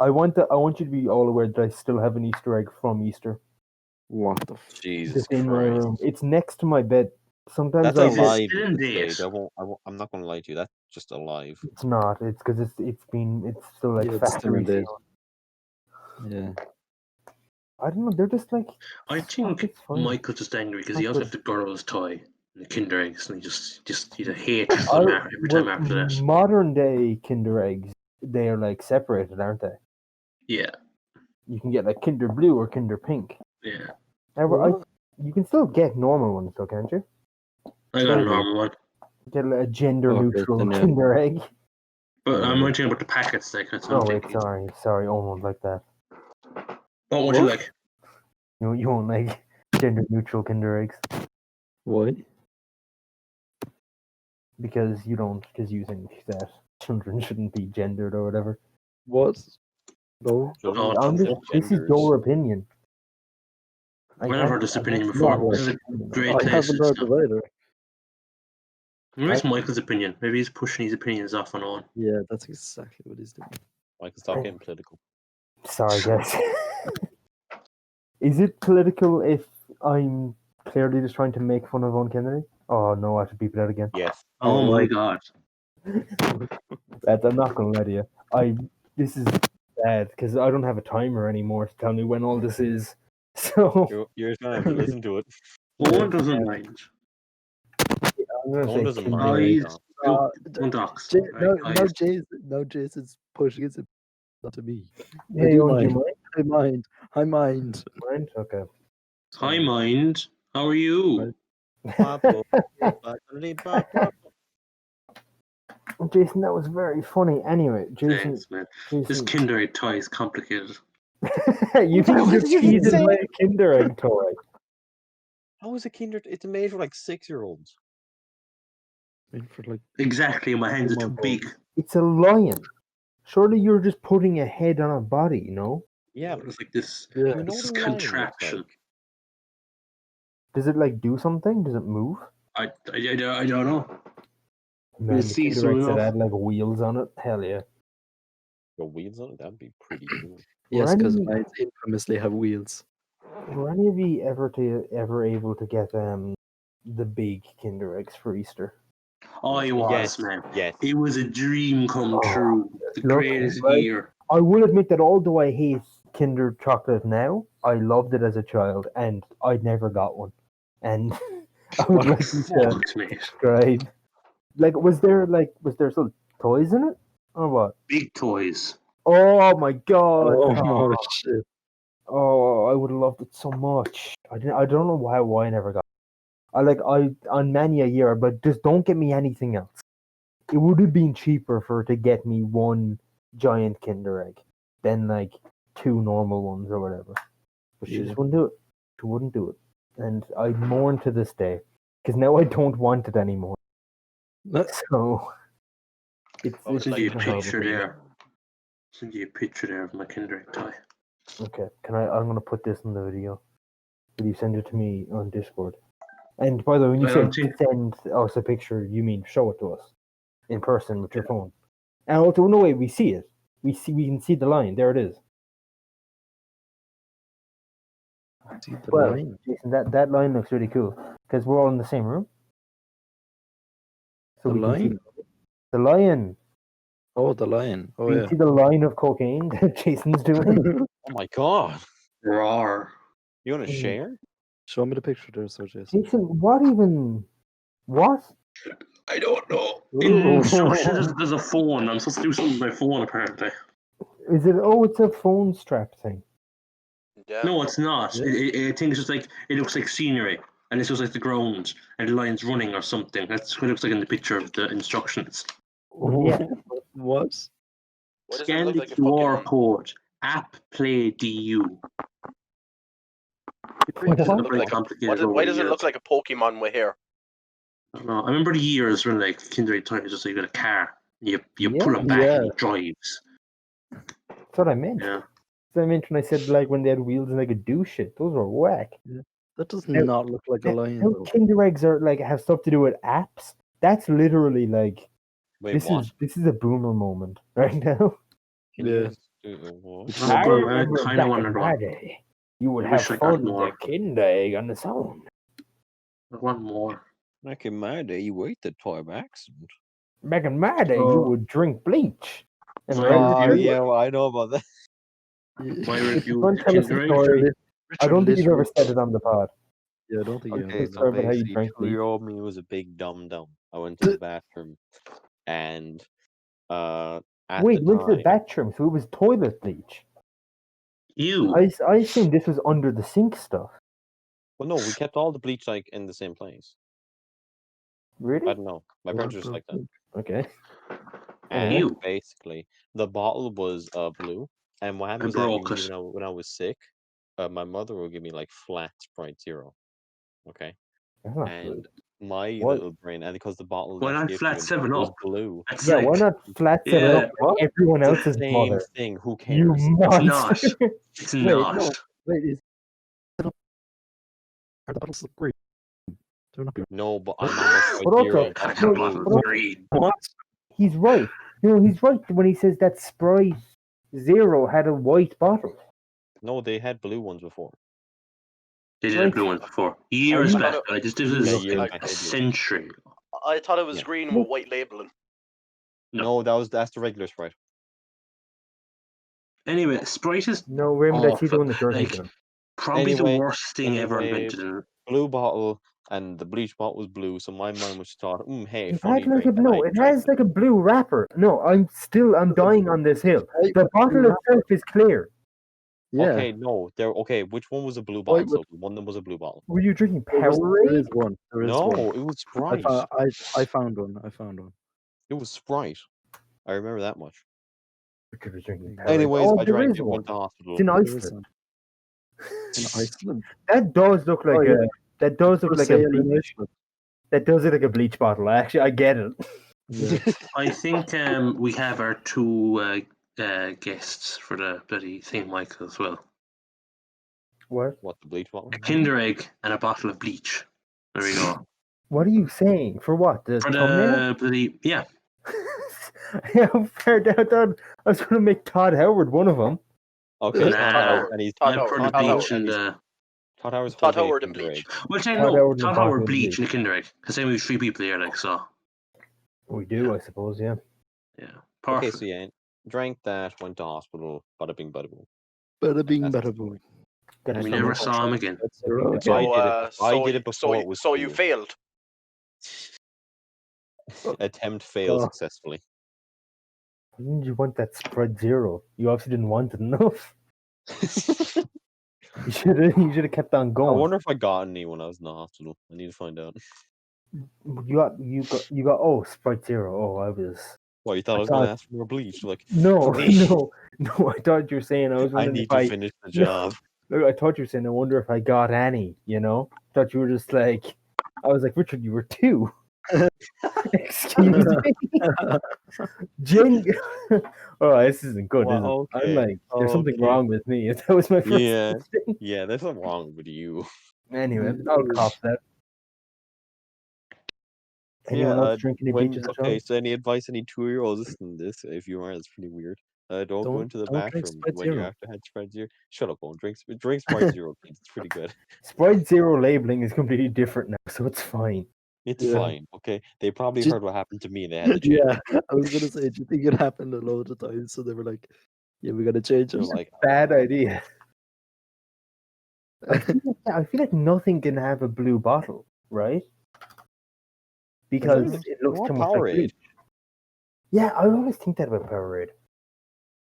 I want you to be all aware that I still have an Easter egg from Easter. What the Jesus Just in my Christ. room. It's next to my bed. Sometimes That's I Is it alive still at in this date? stage. I'm not going to lie to you. That's just alive. It's not. It's because it's still like Yeah, it's still factory in date. sealed. Yeah. I don't know. They're just like. I think it's fine. Michael's just angry because he Not also good. had the girl's toy and the Kinder eggs, and he hates I- them every time after that. Modern day Kinder eggs, they are like separated, aren't they? Yeah, You can get like Kinder Blue or Kinder Pink. yeah. However, you can still get normal ones, though, can't you? I got a Really? normal one, Get a gender Okay, neutral then, yeah. Kinder egg. but I'm Yeah. wondering about the packets. Like, that's what Oh I'm wait, thinking. sorry, almost like that. What you What? like? You won't like gender neutral Kinder eggs Why? because you think that children shouldn't be gendered or whatever. What? No. Oh, I'm just, this is genders. your opinion. I've never heard this opinion that's before. not This is a opinion. great I place. haven't heard it either. Where's Michael's opinion? Maybe he's pushing his opinions off and on. Yeah, that's exactly what he's doing. I can stop getting political. Sorry, guys. Is it political if I'm clearly just trying to make fun of Owen Kennedy? Oh no, I have to beep it out again. Yes. Oh Oh, my god. I'm not gonna lie to you. This is bad because I don't have a timer anymore to tell me when all this is. So You're going to have to listen to it. Owen doesn't mind. I'm gonna Owen say doesn't Kinder mind. Egg. One docs. No, Jason's pushing it to me. Hey, Owen, do you mind. mind? I mind. Mind? Okay. Hi, mind. How are you? Jason, that was very funny. Anyway, Jason, Thanks, man. This Kinder Egg toy is complicated. you think What you're did you teasing say? my Kinder Egg toy? How is a Kinder? It's made for like 6-year-olds. For like Exactly, my hands are too months. big. It's a lion. Surely you're just putting a head on a body, you know? Yeah, but It's like this, Yeah. you know this what a lion looks contraption. like? Does it like do something? Does it move? I don't know. Man, We'll the see Kinder soon Eggs that enough. had like wheels on it. Hell yeah. The wheels on it? That'd be pretty cool. Yes, because Randy- mine infamously have wheels. Were any of you ever able to get the big Kinder Eggs for Easter? I was, Yes, man. yes. It was a dream come Oh, true. The look, greatest right? year. I will admit that although I hate Kinder chocolate now, I loved it as a child, and I never got one. And I would like you to Fucked, mate. describe. Like, was there some toys in it, or what? Big toys. Oh my god! Oh, shit. Oh, I would have loved it so much. I don't know why I never got it. On many a year, but just don't get me anything else. It would have been cheaper to get me one giant Kinder Egg than like two normal ones or whatever. But she Yeah. just wouldn't do it. She wouldn't do it. And I mourn to this day. Because now I don't want it anymore. So it's I'll send you a it's horrible picture thing. there. Send you a picture there of my Kinder Egg toy. Okay. I'm gonna put this in the video. Will you send it to me on Discord? And by the way, when you I say don't think- send us a picture, you mean show it to us in person with your phone. And also, no way, we see it. We can see the line. There it is. See the Well, line. Jason, that line looks really cool because we're all in the same room. So The we can see line? the lion. Oh, the lion. Oh, You yeah. see the line of cocaine that Jason's doing. Oh my god. Roar. You want to Mm. share? Show me the picture there, so Jason. Jason, what? I don't know. In Ooh. instructions, there's a phone. I'm supposed to do something with my phone, apparently. Is it? Oh, it's a phone strap thing. Yeah. No, it's not. Yeah. I think it's just like, it looks like scenery. and this was like the ground, and the lion's running or something. That's what it looks like in the picture of the instructions. Yeah. What? Why does it Scan look the like a QR fucking? code. App Play DU. Why does it Not look very like a? complicated over Why the does it years. look like a Pokemon with hair? I don't know. I remember the years when like Kindergarten times, just like you got a car, you pull Yeah. him back Yeah. and he drives. That's what I meant. Yeah. That's what I meant when I said like when they had wheels and they could do shit. Those were whack. That does Now- not look like a lion How though. Kinder eggs are like have stuff to do with apps. That's literally like Wait, this what? is a boomer moment right now. Yeah. What? I remember remember kinda back wanted in one. my day, you would I have wish I got fun with more. a Kinder egg on its own. I want more. Back in my day, you ate the toy by accident. Back in my day, you Oh. would drink bleach. And My right review- yeah, well, I know about that. My Yeah, review Go of and tell us a Kinder Egg. story. I don't think you've ever literally- said it on the pod. Yeah, I don't think you Okay, have. Let's so talk about how you basically, drank bleach. 2-year-old me was a big dum-dum. I went to the bathroom, and at Wait, the went to the time, bathroom, so it was toilet bleach. You. I assumed this was under the sink stuff. well, no, we kept all the bleach like in the same place. I Really? don't know. My parents were just like that. Okay. And Ew. basically, the bottle was blue. And what happened I is that broke usually it. when I was sick, my mother would give me like flat Sprite Zero. Okay. That's not And good. my What? little brain, and because the bottle Why that not she gave flat me 7 was Up? blue. That's Yeah, like, why not flat set it Yeah. up like everyone It's else's the same mother? thing. Who You cares? monster! It's Wait, not. no. Wait, is are the bottles look green? They're not green. No, but I'm on the Sprite But also- Zero. I that's got a blue. bottle of green. What? He's right. No, he's right when he says that Sprite Zero had a white bottle. No, they had blue ones before. They did Right. have blue ones before. Years I back. thought Like, this Yeah, was years like back a they did. century ago. I thought it was Yeah. green with white labeling. No. No, that's the regular Sprite. Anyway, Sprite is No, Raymond, I see the awful. one that you're Like, thinking of. probably Anyway- the worst thing ever anyway, invented. Blue bottle, and the bleach bottle was blue, so my mind was thought, hey, It funny had like drink. a no, it has like a blue wrapper. No, I'm dying on this hill. The bottle itself is clear. Yeah. Okay, no, which one was a blue bottle? Wait, So one that was a blue bottle. Were you drinking There Powerade? is one. There is No, one. it was Sprite. I found one. I found one. It was Sprite. I remember that much. You could be drinking Powerade. Anyways, Oh, I there drank is it, one. went to hospital. It's in There is Iceland. one. In Iceland. That does look like Oh, yeah. that does For look like a sale in bleach. Iceland. That does look like a bleach bottle. I get it. Yeah. I think we have our two guests for the bloody thing, Michael, as well. What? What, the bleach bottle? A Kinder Egg and a bottle of bleach. There we go. What are you saying? For what? The For thumbnail? the bloody, yeah. How far down? I was going to make Todd Howard one of them. Okay, Nah. Todd Howard, and he's Todd And Howard, for the Todd Howard. bleach and the... Todd Howard's Todd holding a Howard and Kinder bleach. Egg. Well, Todd no, Howard and Todd the bottle Howard, of bleach, bleach. and a Kinder Egg. Because then we have 3 people here, like, so... We do, I suppose, yeah. Yeah. Okay, Perfect. so yeah, drank that, went to hospital, bada bing, bada boom. Bada bing, That's the bada boom. Got We to never sum up. saw him again. Okay. So I did it before it was So you cool. failed. Attempt failed Oh. successfully. Why didn't you want that spread zero? You obviously didn't want it enough. You should have kept on I going. wonder if I got any when I was in the hospital. I need to find out. You got oh Sprite Zero. Oh, I was Well, you thought I was going to ask for more bleach? Like, no Please. no. I thought you were saying I was I wondering need if to I finish the No. job. look, I thought you were saying I wonder if I got any. You know, thought you were just like I was like Richard. You were 2. Excuse me. Oh, this isn't good. Well, is it? okay, I'm like, there's something okay. wrong with me. That was my first Yeah. thing. Yeah, there's something wrong with you. Anyway, I'll cop that. Anyone else drinking any bleaches? Okay, so any advice any 2-year-olds listening to this? If you are, it's pretty weird. Don't go Don't- into the don't drink bathroom Sprite when you Zero. have to have Sprite Zero. Shut up, Owen. Drink Sprite Zero, kids. It's pretty good. Sprite Zero labeling is completely different now, so it's fine. It's Yeah. fine, okay? They probably Just- heard what happened to me and they had to change Yeah, I was gonna say, do you think it happened a load of times? So they were like, "Yeah, we gotta change it. it." They're like, Bad idea. I feel like nothing can have a blue bottle, right? Because it looks What too much like Powerade? bleach. Yeah, I always think that about Powerade.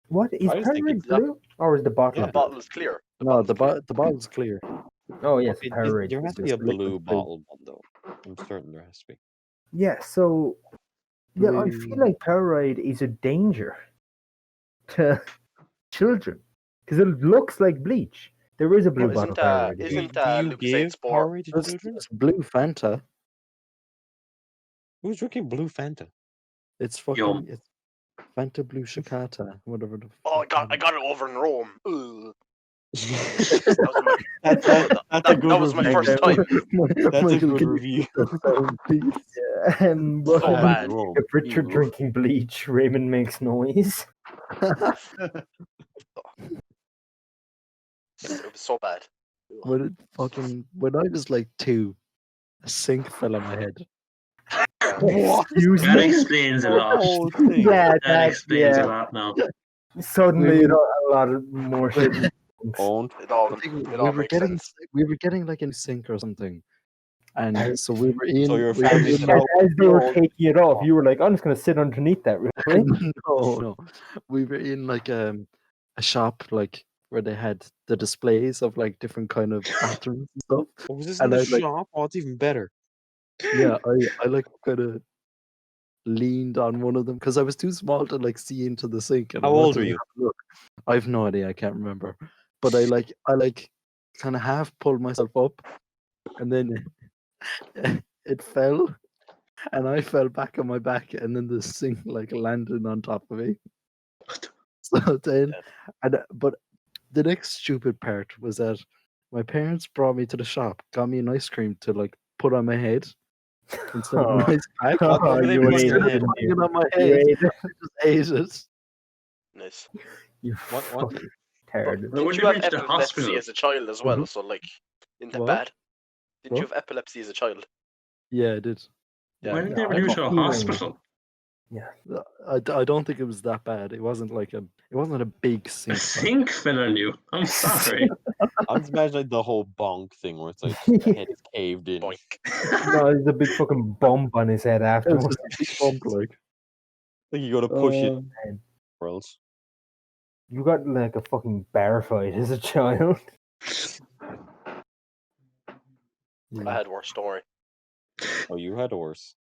What is I just think Powerade it's- blue or is the bottle? The Yeah. bottle is clear. No, the bottle's clear. Oh yes, Okay, Powerade. there is has to be a just liquid blue blue. bottle one though. I'm certain there has to be. Yeah, so yeah, I feel like Powerade is a danger to children because it looks like bleach. There is a blue bottle Isn't Powerade. isn't Do you Lucozade give Sport? Powerade to There's, children? there's blue Fanta. Who's drinking blue Fanta? It's Yum. fucking it's Fanta Blue Chicata, whatever the. Oh, fuck I got it over in Rome. Ugh. That's That a good was my review. first time. That's a Michael, good can you review. put that down, please? But So bad. if Richard drinking bleach, Raymond makes noise. It was so bad. when I was like 2, a sink fell on my head. Excuse That me. explains a lot. whole thing. Yeah, That explains yeah. a lot now. Suddenly, a lot of more shit. Owned. It all, I think it all makes sense. we were getting like a sink or something, and so we were in. So your we were family in, said, like, As they were taking it off, you were like, "I'm just gonna sit underneath that real quick." no, we were in like a shop like where they had the displays of like different kind of bathrooms and stuff. Oh, was this And in I the like, shop? Oh, it's even better. yeah, I like kind of leaned on one of them because I was too small to like see into the sink. And How I wanted old to were you? have a look. I have no idea. I can't remember. But I kind of half pulled myself up, and then it fell, and I fell back on my back, and then the sink like landed on top of me. So then, but the next stupid part was that my parents brought me to the shop, got me an ice cream to like put on my head instead of an Oh. ice pack. Oh, They you put on ate your it, head. didn't Putting you? it on my You head, ate it. I just ate it. Nice. You What? fucking turd. When Didn't you you have went to the epilepsy hospital, as a child as well? So like, isn't that What? bad? Didn't you What? have epilepsy as a child? Yeah, I did. Yeah, when did they I bring you have to a a feeling- hospital? I don't think it was that bad. It wasn't like it wasn't a big A sink. sink fell on you. I'm sorry. I'm just imagining like the whole bonk thing where it's like the head is caved in. Boink. No, there's a big fucking bump on his head It was afterwards. just a big bump, like. Like you gotta push it, Man, or else. you got like a fucking bar fight as a child. I had worse story. Oh, you had worse.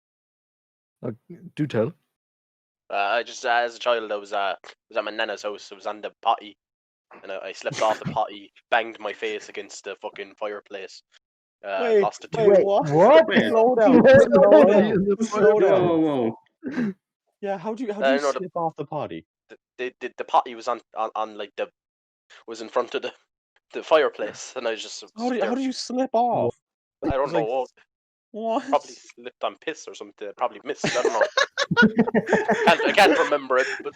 Do tell. I just as a child, I was at my nana's house. I was on the potty, and I slipped off the potty, banged my face against the fucking fireplace. Lost a tooth. Wait, what? Wait. Slow down. Wait, Slow wait, down. Slow Whoa, down. whoa, whoa. Yeah, how do you no, the- slip off the potty? The potty was on like was in front of the fireplace, and I just How stood did there. you slip off? I don't It's like- know. What? Probably slipped on piss or something. Probably missed. I don't know. I can't remember it. But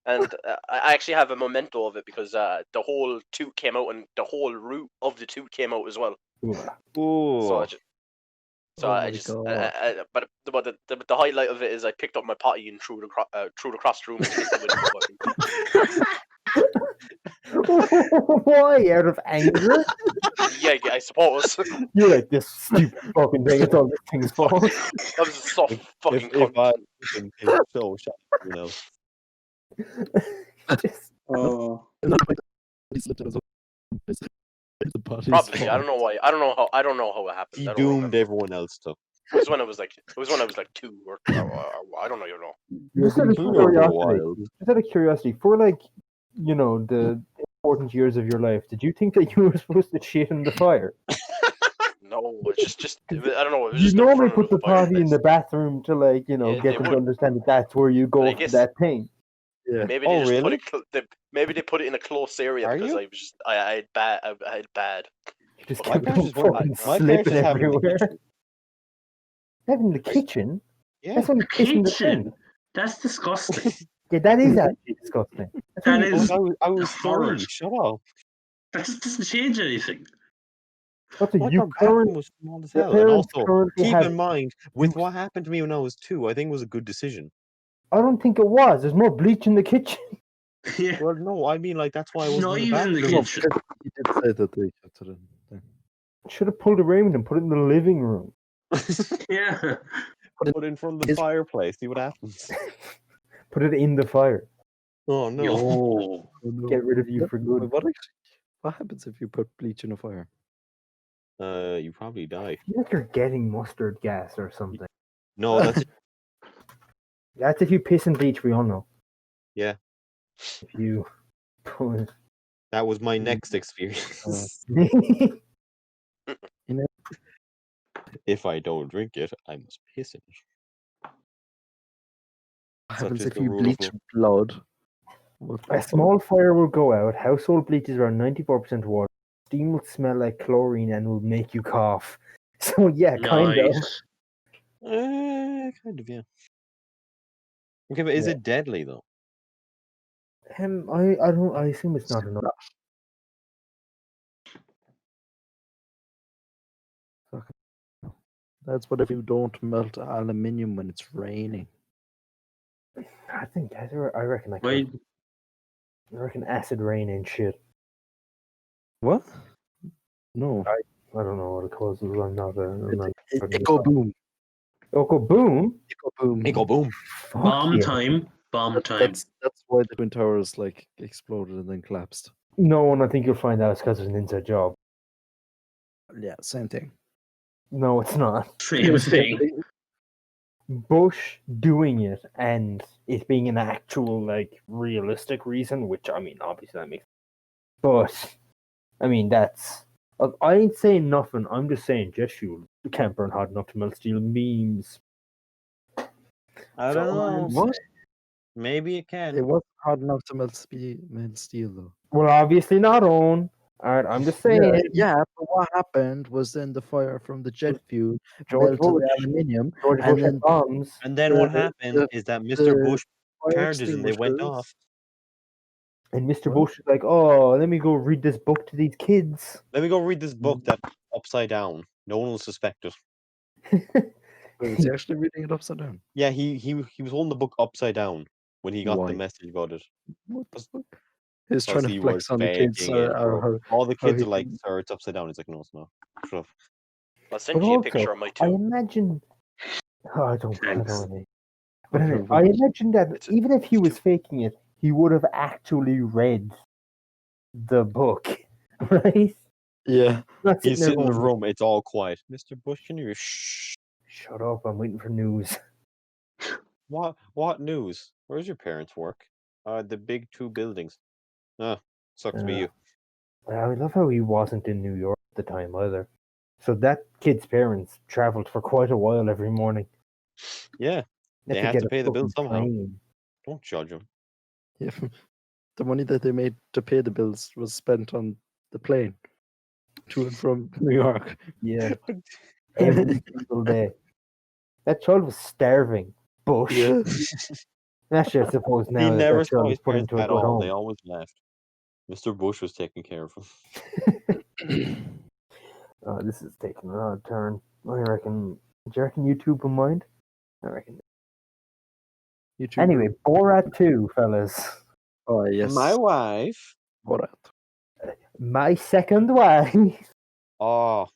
and I actually have a memento of it because the whole tooth came out and the whole root of the tooth came out as well. Ooh. So I just. So Oh I my just, God. but the highlight of it is I picked up my potty and threw the cross room and hit the window. Why? Out of anger? Yeah, I suppose. You're like, this stupid fucking thing. It's all this thing's fault. I was a soft fucking if cunt. I can piss so shut you know. Just- Oh. He slipped on his own piss. The potty's Probably. I fault. don't know why. I don't know how it happened. He I don't doomed remember. everyone else to. It was when I was like 2 or I don't even know. Just out of Clean over a curiosity, while. for like, the important years of your life, did you think that you were supposed to shit in the fire? No, it's just I don't know. It was You just in normally front put of the potty in fireplace. the bathroom to like, Yeah, get they them to would. understand that that's where you go But I for guess- that thing. Yeah. Maybe Oh, they just really? maybe they put it in a close area Are because you? I was just I had bad. You just My kept parents on just went- fucking my parents slipping just have it in the everywhere. kitchen. Have it in the kitchen? Yeah. That's when you piss in the Kitchen? sink. That's disgusting. Yeah, that is actually disgusting. That's That when you- is I was horrid. 3. Shut up. That just doesn't change anything. What's it, Like you our bathroom currently, was small as your hell. And parents also, currently keep have, in mind, with you- what happened to me when I was 2, I think it was a good decision. I don't think it was. There's more bleach in the kitchen. Yeah. Well, no, I mean, like, that's why I wasn't Not in the even in the bathroom. kitchen. He did say that they kept it in there. Should have pulled a Raymond and put it in the living room. Yeah. Put it in front of the fireplace, see what happens. Put it in the fire. Oh, no. Yo. Oh, no. Get rid of you for good. What happens if you put bleach in a fire? You probably die. I feel like you're getting mustard gas or something. No, that's That's if you piss and bleach, we all know. yeah. If you put That was my next experience. If I don't drink it, I must piss in it. What Such happens is if the you rule of bleach blood? What the a fuck? small fire will go out. Household bleach is around 94% water. Steam will smell like chlorine and will make you cough. So yeah, kind of. Nice. Kind of, yeah. Okay, but is Yeah. it deadly though? I assume it's not enough. That's what if you don't melt aluminium when it's raining. I reckon I My, could. I reckon acid rain ain't shit. What? No. I don't know what it causes. I'm not. Echo boom. Echo boom. Echo boom. Hey, go boom! Fuck bomb yeah. time. Bomb time. That's why the Twin Towers like exploded and then collapsed. No, and I think you'll find out it's because it's an inside job. Yeah, same thing. No, it's not. Same thing. Bush doing it and it being an actual, like, realistic reason, which, I mean, obviously that makes sense. But, I mean, that's... I ain't saying nothing, I'm just saying jet fuel can't burn hot enough to melt steel memes. I So don't know. I'm What? saying- Maybe it can. It wasn't hard enough to melt steel though. Well, obviously not on. Alright, I'm just saying. Yeah, but what happened was then the fire from the jet fuel George melted Bush, the aluminium, George and Bush had then bombs. And then what the- happened the- is that Mr. the Bush fire charges and they went extinguishers- off. And Mr. What? Bush is like, oh, let me go read this book to these kids. Let me go read this book that's upside down. No one will suspect it. Wait, was he actually reading it upside down? Yeah, he was holding the book upside down when he got Why? the message about it. What the fuck? He's Because trying to he flex was on the kids. faking it, bro. How All the kids he are like, can- sir, it's upside down. He's like, no, it's not. Shut up. I'll send But you a also, picture of my I two. imagine. Oh, I don't Thanks. know. But Okay, anyway, well, I imagine that It's a- even if he it's was two. faking it, he would have actually read the book, right? Yeah. Not He's sitting there sitting in the going, room. It's all quiet. Mr. Bush, can you shh? "Shut up! I'm waiting for news." What news? Where's your parents' work? The big two buildings. Ah, sucks to be you. I love how he wasn't in New York at the time either. So that kid's parents traveled for quite a while every morning. Yeah, they had had get to a pay the bill fucking somehow. plane. Don't judge him. Yeah. The money that they made to pay the bills was spent on the plane to and from New York. Yeah, every single day. That child was starving. Bush. Yeah. Actually, I suppose now He that never that child saw is his put parents into a at good all. They home. always left. Mr. Bush was taking care of him. This is taking an odd turn. I reckon. Do you reckon YouTube will mind? I reckon. YouTube. Anyway, Borat 2, fellas. Oh yes. My wife. Borat. My second wife. Oh,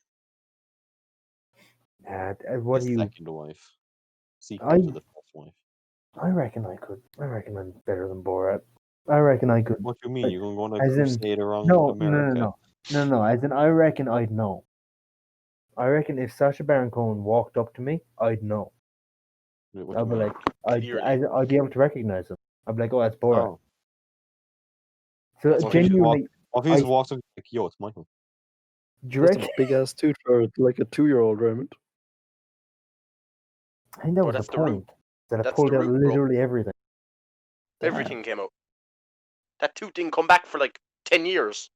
What his do you? second wife. Sequel I- to the first wife. I reckon I could. I reckon I'm better than Borat. I reckon I could. What do you mean? Like, You're going to go on a as in- crusade around No, America? no. As in, I reckon I'd know. I reckon if Sacha Baron Cohen walked up to me, I'd know. What do I'd you be mean? like, Clearly. I'd be able to recognize him. I'd be like, oh, that's Borat. Oh, So That's what if he just genuinely, what if he just I- walks up like, yo, it's Michael? do you That's reckon? a big ass tooth for like a 2-year-old, Raymond. I think that Bro, was that's the the root. point. That I That's pulled the out root, bro. literally everything. Everything came out. That tooth didn't come back for like 10 years.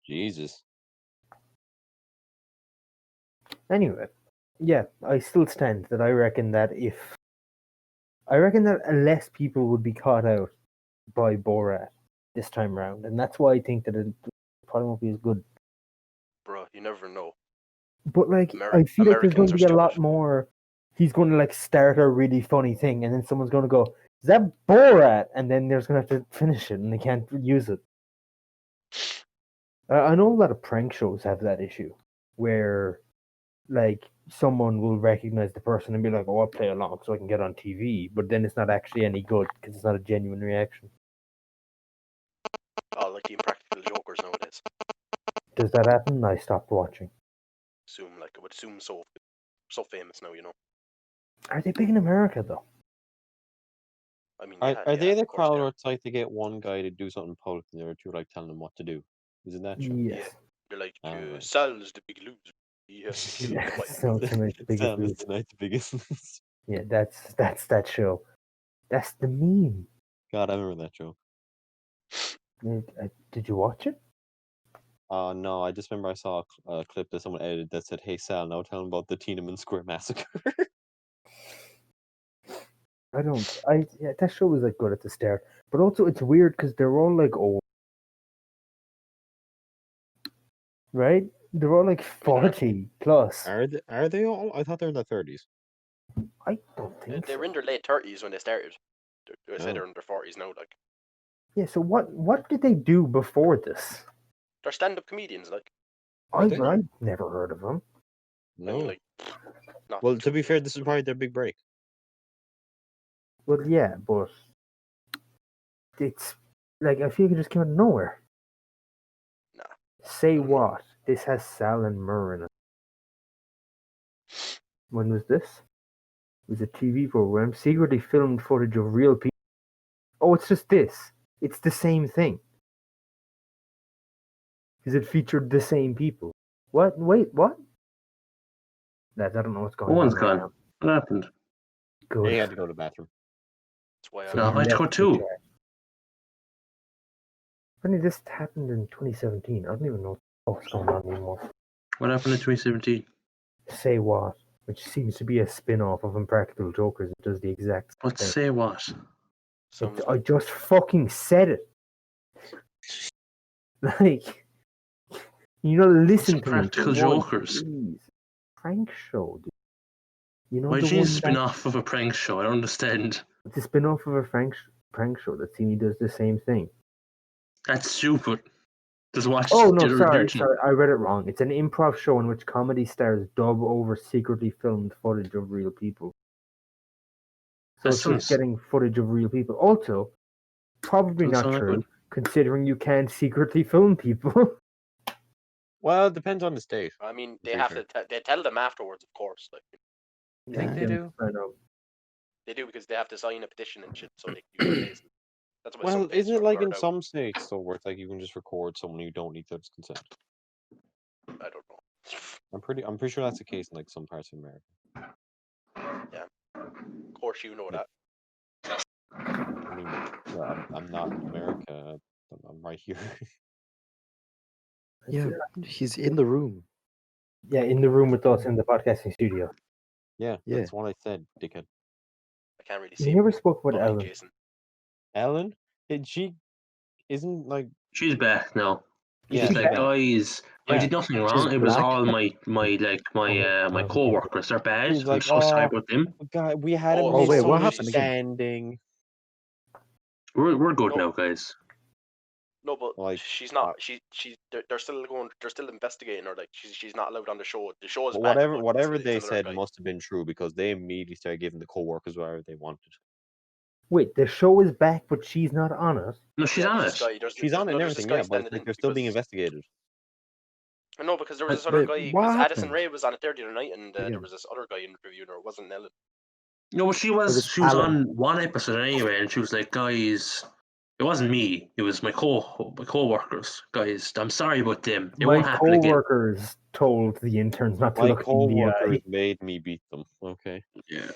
Jesus. Anyway, yeah, I still stand that I reckon that less people would be caught out by Borat this time round, and that's why I think that it probably won't be as good. Bro, you never know. But like, I feel like there's going Americans to are be a lot stupid. more. He's going to like start a really funny thing, and then someone's going to go, "Is that Borat?" And then there's going to have to finish it, and they can't use it. I know a lot of prank shows have that issue, where like someone will recognize the person and be like, "Oh, I'll play along so I can get on TV," but then it's not actually any good because it's not a genuine reaction. Oh, like the Impractical Jokers nowadays. does that happen? I stopped watching. Assume like I would assume so famous now, you know. Are they big in America though? I mean, Are, yeah, are yeah, they the of course crowd they where are. it's like they get one guy to do something public and the other two like telling them what to do? Isn't that true? Yes. They're like, Alright. Sal's the big loser. He has to kill Yeah, the white so tonight the biggest Sam is loser. tonight the biggest. Yeah, that's that show. That's the meme. God, I remember that joke. Did you watch it? No, I just remember I saw a clip that someone edited that said, "Hey Sal, now tell him about the Tiananmen Square massacre." I don't. Yeah, that show was like good at the start, but also it's weird because they're all like old, right? They're all like 40 plus. Are they all? I thought they were in their 30s. I don't think They so. were in their late 30s when they started. I said Oh. they're in their 40s now. Like Yeah. So what did they do before this? they're stand-up comedians. Like Are they? I've never heard of them. No. I mean, like, not Well, to be too- fair, this is probably their big break. Well, yeah, but it's like I feel like it just came out of nowhere. Nah. Say don't know. what? This has Sal and Murr in it. When was this? It was a TV program secretly filmed footage of real people. Oh, it's just this. It's the same thing. Because it featured the same people. What? Wait, what? Lads, I don't know what's going Owen's on right gone. now. What happened? Good. They had to go to the bathroom. That's why So No, you I left scored the two. chat. Apparently this happened in 2017. I don't even know what's going on anymore. What happened in 2017? Say what? Which seems to be a spin-off of Impractical Jokers. It does the exact same What thing. say what? sounds I like just fucking said it. Like, you know, listen to me. Practical for once, Jokers? please. Prank show, dude. You know Why the did you one spin that off of a prank show? I don't understand. it's a spin-off of a prank show that seemingly does the same thing. That's stupid. Just watch Oh the no, sorry, original. I read it wrong. It's an improv show in which comedy stars dub over secretly filmed footage of real people. So That it's just sounds- getting footage of real people. Also, probably Doesn't not sound that true, good. considering you can't secretly film people. Well, it depends on the state. I mean, To they be have fair. to. They tell them afterwards, of course. Like Think they do? I know. they do because they have to sign a petition and shit, so they can use places. That's why some Well, places isn't it are like blurred in out. some states though, where it's like you can just record someone you don't need their consent? I don't know. I'm pretty sure that's the case in like some parts of America. Of course, you know that. I mean, well, I'm not in America. I'm right here. Yeah, he's in the room. Yeah, in the room with us in the podcasting studio. Yeah, Yeah. that's what I said, dickhead. I can't really You see. never spoke about Lovely, Ellen. Jason. Ellen, she isn't like She's back now. yeah, She's like, back. guys, I Yeah, did nothing she's wrong. It was black. all my Oh, co-workers. They're bad. She's I'm like, so sorry oh, about them. God, we had a Oh, wait, what happened again? misunderstanding. We're good No. now, guys. No, but Like, she's not. They're still going. They're still investigating her. Like she's not allowed on the show. The show is But back. whatever but whatever it's they another said guy. must have been true because they immediately started giving the co-workers whatever they wanted. Wait, the show is back, but she's not on it. No, she's on There's it. this guy. She's on it and there's this everything, guy yeah, but standing it's like in they're still being because- investigated. No, because there was this Wait, other guy. what Because Addison happened? Rae was on it there the other night, and Again. there was this other guy interviewing her. It wasn't Ellen. No, but she was was she was Alan. on one episode anyway, and she was like, guys, it wasn't me. It was my co-workers. Guys, I'm sorry about them. It My won't happen again. co-workers told the interns not to My look in the co-workers eye. made me beat them. Okay. Yeah, it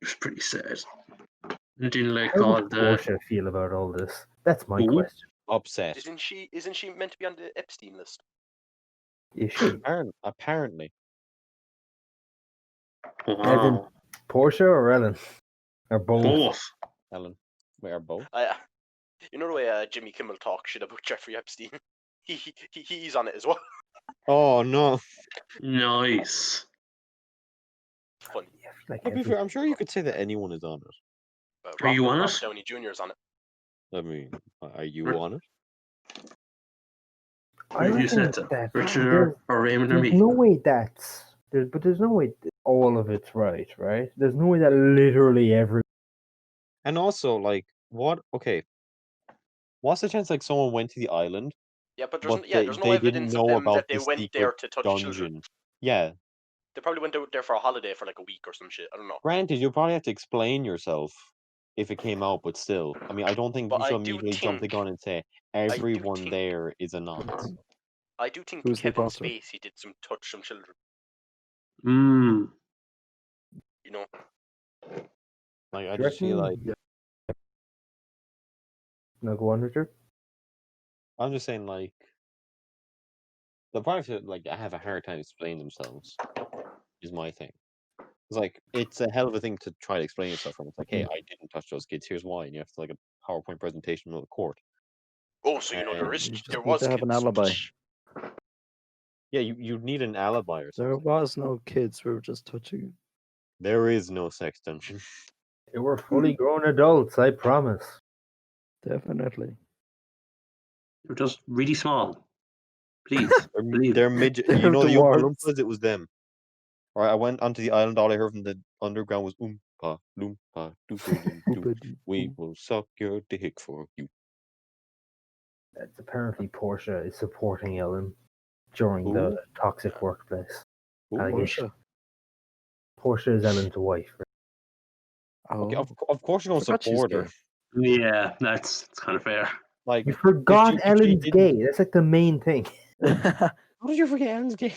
was pretty sad. I didn't like How all does the. Portia feel about all this? That's my Who? question. Upset. Isn't she meant to be on the Epstein list? Is she? Apparently. Wow. Portia or Ellen? Or both? Both. Ellen. We are both. You know the way Jimmy Kimmel talks shit about Jeffrey Epstein. He's on it as well. Oh no. Nice. Funny. Yeah, I feel like To be fair, I'm sure you could say that anyone is on it. Are you on Robert it? Downey Jr.'s on it. I mean, are you Right. on it? I You reckon said that that. Richard or Raymond or there's me. no way there's no way that all of it's right? There's no way that literally every And also, like, what? Okay. What's the chance like someone went to the island Yeah, but but there's no they didn't evidence of know them about that they the went there secret to touch children. dungeon. Yeah, They probably went out there for a holiday for like a week or some shit. I don't know. granted, you probably have to explain yourself if it came out, but still, I mean, I don't think But you should I do immediately jump the think- gun and say do everyone think- there is a Nazi. I do think Who's the Kevin imposter? Spacey did touch some children. Mm. You know. Like, I Do you just feel like reckon- No, go on, Richard. I'm just saying, like, the probably feel like I have a hard time explaining themselves. Is my thing. It's like it's a hell of a thing to try to explain yourself from. It's like, hey, I didn't touch those kids. Here's why, and you have to like a PowerPoint presentation in the court. Oh, so you know You there just need was to have an kids. alibi. Yeah, you need an alibi or There something. was no kids. We were just touching. There is no sex dungeon. They were fully grown adults, I promise. Definitely. They're just really small. Please, believe They're me. midget. They're You know the dwarves. Oompa Loompas? It was them. All right, I went onto the island. All I heard from the underground was Oompa Loompa doo. We will suck your dick for you. That's apparently Portia is supporting Ellen during Who? the toxic workplace Who? allegation. Portia is Ellen's wife. Oh, Okay, of course you're gonna Forgot she's support her. gay. Yeah, that's kind of fair. Like, You forgot if she Ellen's didn't- gay. That's like the main thing. How did you forget Ellen's gay?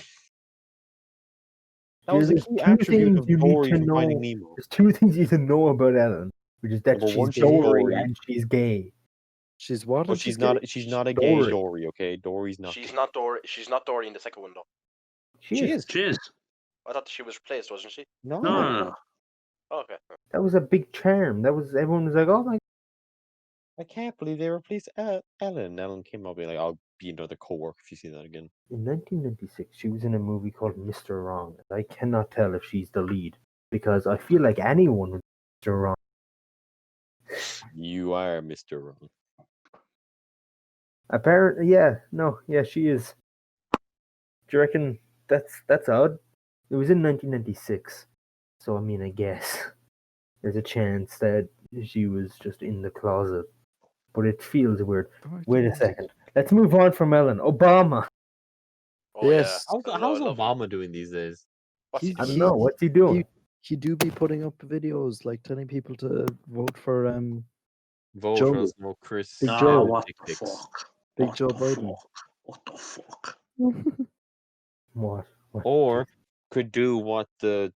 That was the There's key two attribute things of you need Dory to from Finding know. Nemo. There's two things you need to know about Ellen, which is that Number one, she's she's Dory Dory. and she's gay. she's what? But and she's gay? not. She's not a gay Dory. Dory. Okay, Dory's not. She's gay. not Dory. She's not Dory in the second one though. She is. Cheers. I thought she was replaced, wasn't she? No. No. Oh, okay. That was a big charm. That was everyone was like, "Oh my!" I can't believe they replaced Ellen. Ellen came up being like, "I'll be another co-worker if you see that again." In 1996, she was in a movie called Mr. Wrong. And I cannot tell if she's the lead because I feel like anyone would be Mr. Wrong. You are Mr. Wrong. Apparently, yeah, she is. Do you reckon that's odd? It was in 1996, so I mean, I guess there's a chance that she was just in the closet, but it feels weird. Wait a second. Let's move on from Ellen. Obama. Oh, Yes. yeah. How's I love Obama doing these days? What's he I don't doing? know. What's he doing? He do be putting up videos like telling people to vote for Vote Joe. or smoke Chris. Big Ah, Joe. what dick the pics. fuck? Big What Joe the Biden. fuck? What the fuck? What? Or could do what the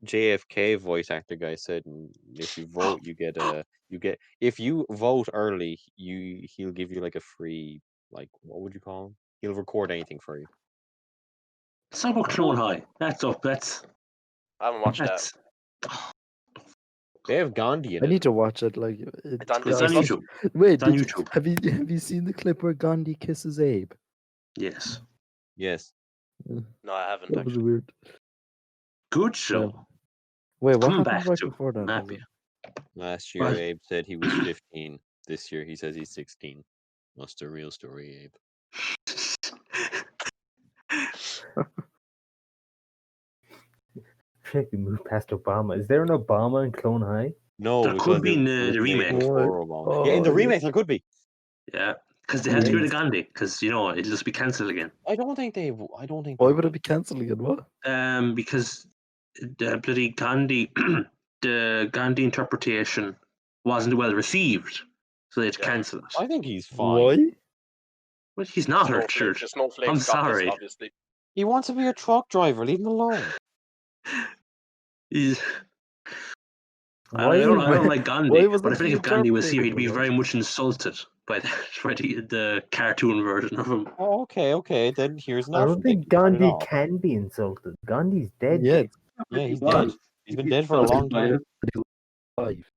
JFK voice actor guy said, and if you vote, you get if you vote early, he'll give you like a free, like, what would you call him? He'll record anything for you. It's not about Clone High. That's up. That's I haven't watched that. that's. They have Gandhi in I it. need to watch it. Like, It's on It's on Disney. YouTube. Wait, It's on did YouTube. have you seen the clip where Gandhi kisses Abe? Yes. Yes. No, I haven't That was actually. weird. Good show. Wait, what Coming happened back right to before that? Nappy. Last year, Right. Abe said he was 15. This year, he says he's 16. That's the real story, Abe. I think we moved past Obama. Is there an Obama in Clone High? No, There because could be in it the was made remake. before Obama. Yeah, in Oh, the yeah. remake, there could be. Yeah, because they had to get rid of Yes. Gandhi because it'll just be cancelled again. I don't think they. I don't think. Why they would will. it be cancelled again? What? Because the bloody Gandhi, the Gandhi interpretation wasn't well received, so they had to Yeah. cancel it. I think he's fine. Why? But he's not Snowflake, Richard. the snowflake I'm got this, sorry. obviously. He wants to be a truck driver. Leave him alone. He's. I Why don't is- like Gandhi, why was but I that feel like he if Gandhi was here, he'd interpreted be it? very much insulted by the cartoon version of him. Oh, okay. Then here's an I option. don't They think can cut it Gandhi off. can be insulted. Gandhi's dead. Yeah, Jake. Yeah, he's Why? dead. He's been dead for a long time. live.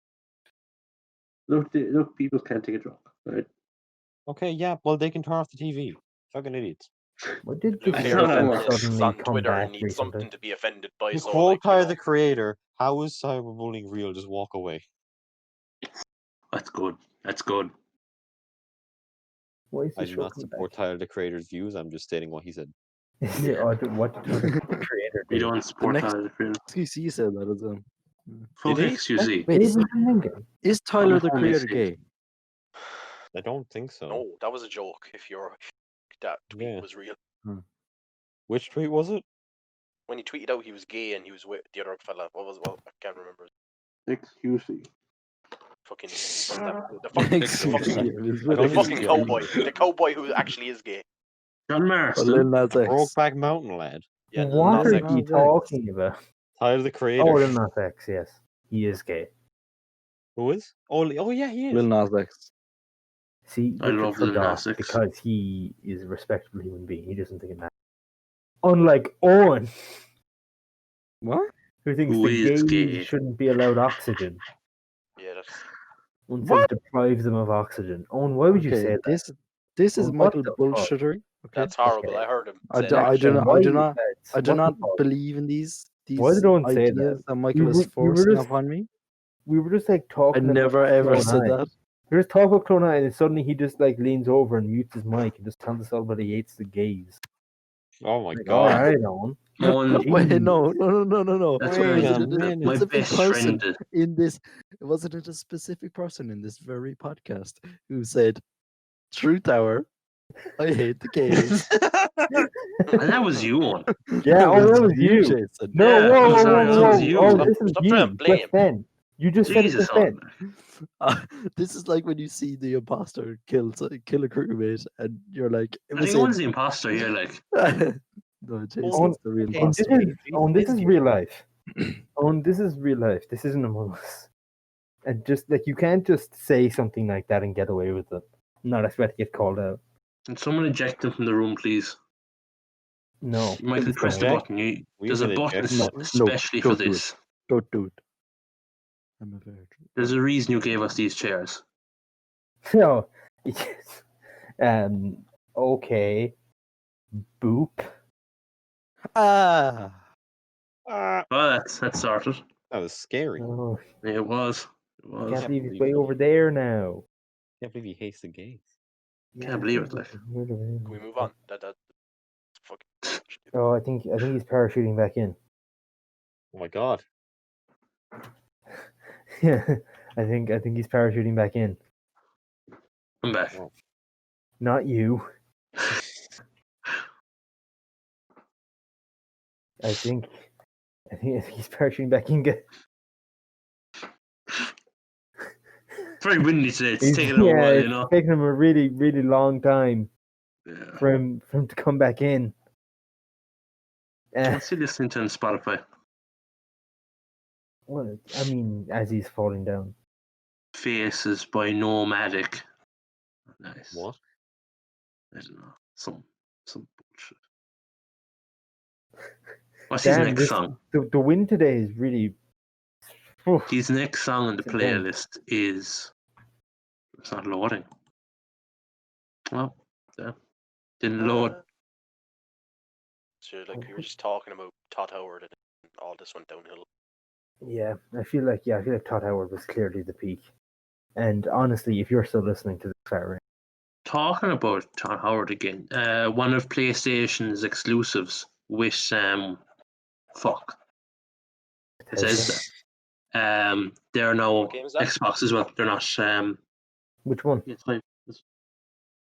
Look, people can't take a joke, right? Okay, yeah. Well, they can turn off the TV. Fucking idiots. What did Luke this Fair Harrison enough. is suddenly on come Twitter back and needs recently? something to be offended by. To So, quote like, Tyler, the creator, how is cyberbullying real? Just walk away. That's good. That's good. Why is I this do show not coming support Tyler, the creator's views. I'm just stating what he said. back? What did the creator We do? don't support next- Tyler the Creator. XQC said that as well. Fuck Did he? XQC. Wait, Abraham Lincoln. is Tyler the homie creator said- gay? I don't think so. no, that was a joke. If you're that tweet Yeah. was real. Which tweet was it? When he tweeted out he was gay and he was with the other fella. What I can't remember. Excuse me. Fucking the fucking Excuse me, it was I with the don't a fucking think cowboy. The cowboy who actually is gay. John Lil Marston. Nas X. Brokeback Mountain lad. Yeah, What Nas are X. you Nas X. talking about? Tyler the Creator. Oh, Lil Nas X, yes. He is gay. Who is? Oh yeah, he is. Lil Nas X. See, I Richard love Lil forgot Nas X. because he is a respectable human being. He doesn't think it matters. Unlike Owen, What? who thinks Who the is gays gay. shouldn't be allowed oxygen Yeah, that's until it deprives them of oxygen. Owen, why would you Okay, say that? this is What Michael the fuck? bullshittery. Okay, that's horrible. Okay. I heard him. I say do, that. I do not, I Why do is not, that? I do What the not fuck? believe in these Why did Owen say ideas that Michael We is were forcing just- upon me. We were just like I talking never about ever Clone said Eye. that. We were just talking about Clone Eye, and suddenly he just like leans over and mutes his mic and just tells us all about he hates the gays. Oh my Like, god. all right, Owen. Owen, Wait, Jeez. no. That's Wait right. a Wasn't it minute. My specific best person friend is. in this? Wasn't it a specific person in this very podcast who said, "Truth Hour, I hate the gays." And that was you, Owen. Yeah, that was you. Jason. No, Yeah, whoa, I'm whoa, sorry, whoa, that whoa. was you. Oh, Stop- this is stop trying to you. blame. Just then. You just said it Jesus, just then. Owen. This is like when you see the imposter kill a crewmate, and you're like, "It I was think him." Owen's the imposter here, like. No, Jason's Owen- the real And this imposter. is real life. This is real life. This isn't Among Us. And just like you can't just say something like that and get away with it. Not expect to get called out. Can someone eject him from the room, please? No. Michael, please press the don't. button. We There's a can button eject No, especially for don't do it. this. Don't do it. I'm a virgin. There's a reason you gave us these chairs. No. Yes. Okay. Boop. Ah. Ah, Oh, that's sorted. that was scary. Oh, It was. It I was. can't Yeah, believe he's believe way it. over there now. Can't believe he hates the gays. Can't believe it, like. Can we move on? That's fucking. Oh, I think he's parachuting back in. Oh my god. Yeah, I think he's parachuting back in. I'm back. Not you. I think he's parachuting back in. It's very windy today. It's He's- taking a while, it's you know. taking him a really, really long time Yeah. for him to come back in. What's he listening to on Spotify? Well, I mean, as he's falling down. Faces by Nomadic. Nice. What? I don't know. Some bullshit. What's his Damn, next this- song? The wind today is really. Oof. His next song on the It's intense. playlist is. It's not loading. Well, yeah. Didn't load. So like we were just talking about Todd Howard and all this went downhill. Yeah, I feel like Todd Howard was clearly the peak. And honestly, if you're still listening to this far right, Talking about Todd Howard again, one of PlayStation's exclusives with fuck. Bethesda. They're now What game is that? Xbox as well. They're not which one? it's fine.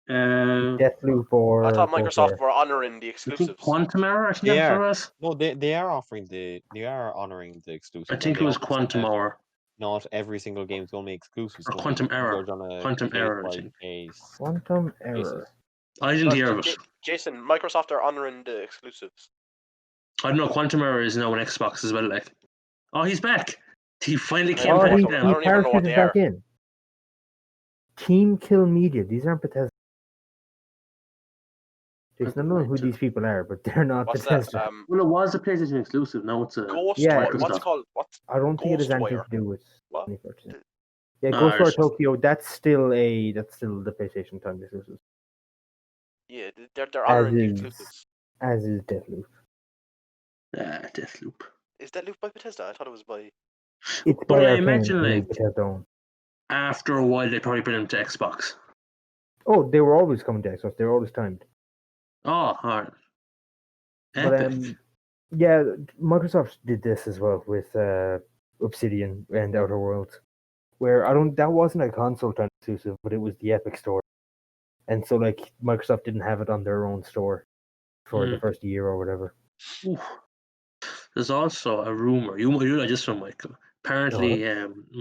Deathloop or I thought Microsoft Warfare? were honouring the I think exclusives. Quantum Hour, I think They that's are. what it was. No, they are offering they are honoring the exclusive. I think it was Quantum Hour. Not every single game is going to be exclusive. Or Quantum Error. Quantum Error, I think. Quantum Error. I didn't hear of it. Jason, Microsoft are honouring the exclusives. I don't know. Quantum Error is now on Xbox as well. Like, oh, he's back. He finally I came don't back know he what down. I don't even know what parachuted they back are. in. Team Kill Media. These aren't Bethesda. Jason, I don't know who these people are, but they're not What's Bethesda. that? Well, it was a PlayStation exclusive. Now it's a Ghostwire. Yeah, What's Microsoft. it called? What? I don't think it has anything Ghostwire. to do with What? 2014. Yeah, Ah, Ghostwire it's- Tokyo. That's still the PlayStation time exclusive. Yeah, they're honouring the is- exclusives. As is Deathloop. Deathloop. Is that Loop by Bethesda? I thought it was by. It's But by I Arcane, imagine, and like- Bethesda own. After a while, they probably bring them to Xbox. Oh, they were always coming to Xbox. They were always timed. Oh, alright. But Epic. yeah, Microsoft did this as well with Obsidian and Outer Worlds, where that wasn't a console time exclusive, but it was the Epic Store, and so like Microsoft didn't have it on their own store for the Mm. first year or whatever. Oof. There's also a rumor. You know this one, Michael. Apparently,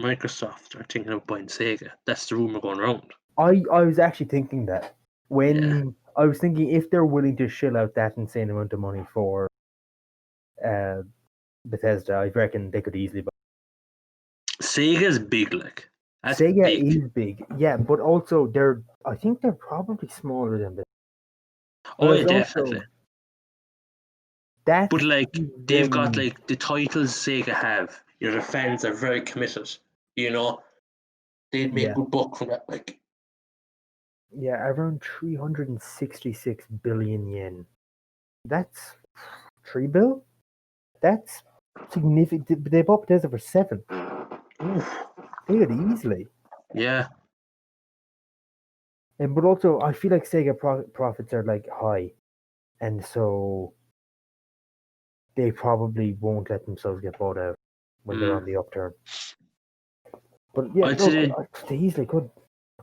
Microsoft are thinking of buying Sega. That's the rumor going around. I was actually thinking that when I was thinking if they're willing to shill out that insane amount of money for Bethesda, I reckon they could easily buy. Sega's big, like that's Sega big. is big, yeah, but also I think they're probably smaller than Bethesda. Oh, But yeah, also, definitely. That's But like they've got very- like the titles Sega have. You know, the fans are very committed. You know, they'd make Yeah. good buck from that. Like, yeah, around 366 billion yen. That's 3 bill? That's significant. They bought Bethesda for 7. oof. They could easily. Yeah, But also, I feel like Sega profits are like high, and so they probably won't let themselves get bought out when they're on the upturn. But yeah, I'd no, say- they easily could.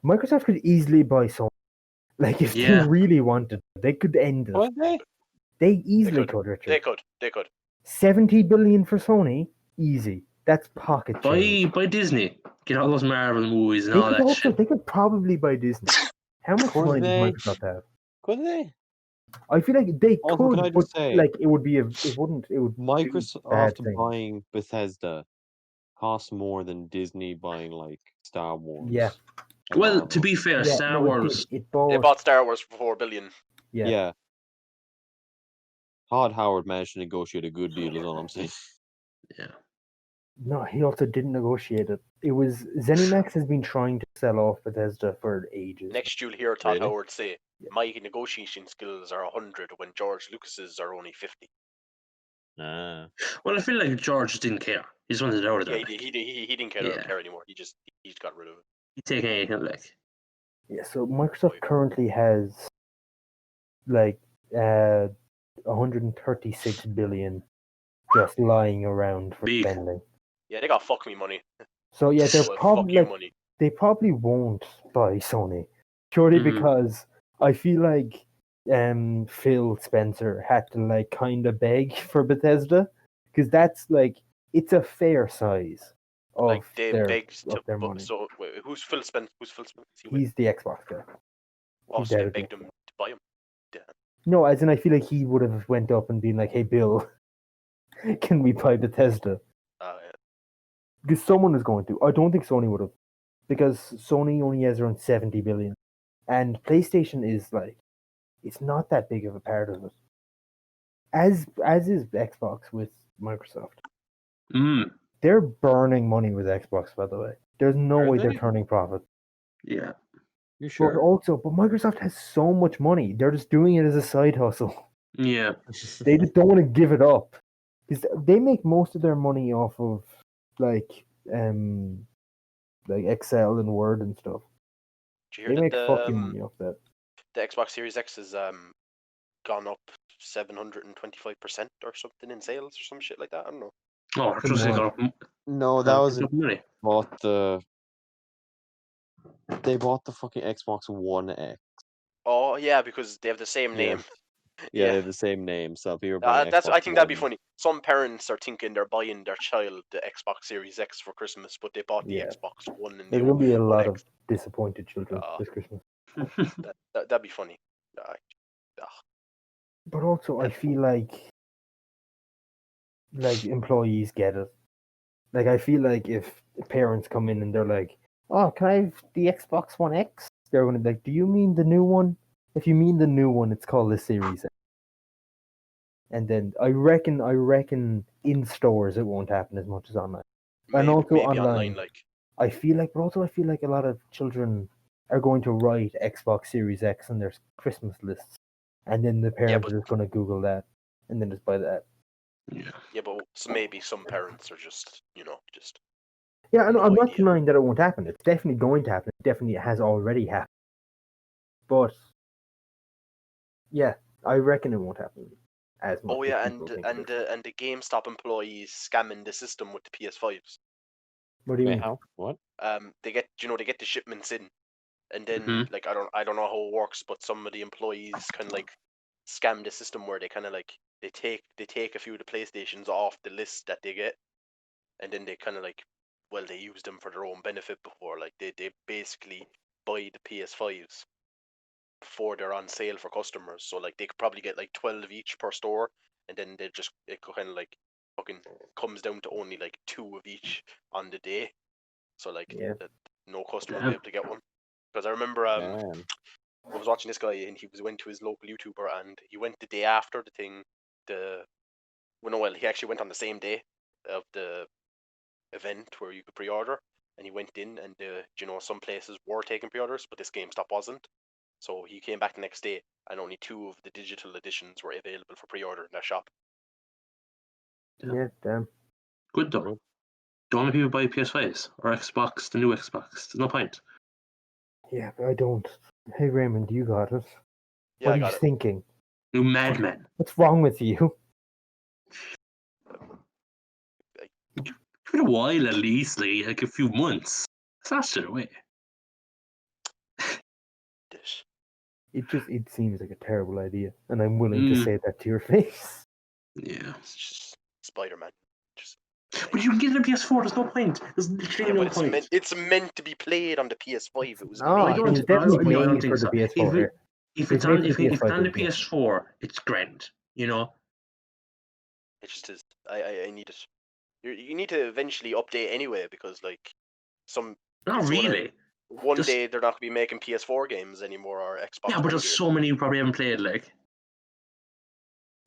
Microsoft could easily buy Sony. Like if Yeah. they really wanted, they could end it. Would they? They easily could. could, Richard. They could. 70 billion for Sony, easy. That's pocket change. buy Disney. Get all those Marvel movies and They all could that also, shit. they could probably buy Disney. How much Could money does they? Microsoft have? Could they? I feel like they Also, can I could, but just say- like it would be it would do bad Microsoft things. buying Bethesda costs more than Disney buying like Star Wars. Yeah. and Well, Marvel. to be fair, Yeah, Star no, Wars. It They bought Star Wars for 4 billion. Yeah. Yeah. Todd Howard managed to negotiate a good deal, is all I'm saying. Yeah. No, he also didn't negotiate it. It was ZeniMax has been trying to sell off Bethesda for ages. Next, you'll hear Todd Really? Howard say, "My negotiation skills are 100 when George Lucas's are only 50." Ah. Well, I feel like George didn't care. He just wanted it out of there. Yeah, like. he didn't Yeah. care anymore. He just got rid of it. He'd take anything, like. Yeah, so Microsoft currently has like 136 billion just lying around for Big. spending. Yeah, they got fuck me money. So yeah, they're Well, fuck probably you like money. they probably won't buy Sony purely Mhm. because I feel like Phil Spencer had to like kind of beg for Bethesda because that's like it's a fair size of Like they begged to. their money. So wait, who's Phil Spencer? Who's Phil Spencer? He's the Xbox guy. Oh, he's so they out of begged the him to buy him. No, as in I feel like he would have went up and been like, "Hey, Bill, can we buy Bethesda?" Yeah. Because someone is going to. I don't think Sony would have, because Sony only has around 70 billion, and PlayStation is like, it's not that big of a part of it. As is Xbox with Microsoft. Mm. They're burning money with Xbox, by the way. There's no Are way they? they're turning profit. Yeah. You But sure? but Microsoft has so much money. They're just doing it as a side hustle. Yeah. They just don't want to give it up because they make most of their money off of like Excel and Word and stuff. Did you They hear make that fucking money off that. the Xbox Series X has gone up 725% or something in sales or some shit like that? I don't know. Oh, From just like what? No, that was money. they bought the fucking Xbox One X. Oh yeah, because they have the same Yeah. name. Yeah, Yeah. they have the same name, so people are buying That's. I Xbox think that'd be One. funny. Some parents are thinking they're buying their child the Xbox Series X for Christmas, but they bought the Yeah. Xbox One and There's the gonna be a One lot X. of disappointed children this Christmas. That'd be funny. But also, I feel like employees get it. Like I feel like if parents come in and they're like, "Oh, can I have the Xbox One X?" They're gonna be like, "Do you mean the new one? If you mean the new one, it's called the Series X." And then I reckon in stores it won't happen as much as online. And also maybe online. like I feel like a lot of children are going to write Xbox Series X on their Christmas lists, and then the parents but- are just going to Google that and then just buy that. yeah, but maybe some parents are just just. Yeah, I'm not idea. denying that it won't happen. It's definitely going to happen. It definitely has already happened. But yeah, I reckon it won't happen as much. Oh yeah, as and people think and it is. and the GameStop employees scamming the system with the PS5s. What do you Wait, mean? how? What? They get the shipments in, And then Mhm. like I don't know how it works, but some of the employees kind of like scam the system where they kind of like they take a few of the PlayStations off the list that they get, and then they kind of like they use them for their own benefit before like they basically buy the PS5s before they're on sale for customers. So like they could probably get like 12 each per store, and then it kind of like fucking comes down to only like 2 of each on the day. So like Yeah. no customer will Damn. be able to get one. Because I remember Damn. I was watching this guy and he went to his local YouTuber and he went the day after the thing. He actually went on the same day of the event where you could pre-order, and he went in and some places were taking pre-orders, but this GameStop wasn't. So he came back the next day and only 2 of the digital editions were available for pre-order in their shop. Yeah, damn. Good though. Don't let people buy PS5s or Xbox, the new Xbox. There's no point. Yeah, but I don't. Hey Raymond, you got it. Yeah, What I are got you it. thinking? You madman. What's wrong with you? For a while at least, like a few months. That's it away. This. It seems like a terrible idea, and I'm willing to Mm. say that to your face. Yeah. It's just Spider-Man. Just But you can get it on PS4, there's no point. There's literally no but point. it's meant to be played on the PS5. It was No, made. it was definitely made for the PS4. If It's it's made on for the if it's on the PS5, PS4, it's grand. You know? It just is. I need it. You need to eventually update anyway because like some Not it's really. one Just- day they're not going to be making PS4 games anymore or Xbox Yeah, but One there's games. so many you probably haven't played, like.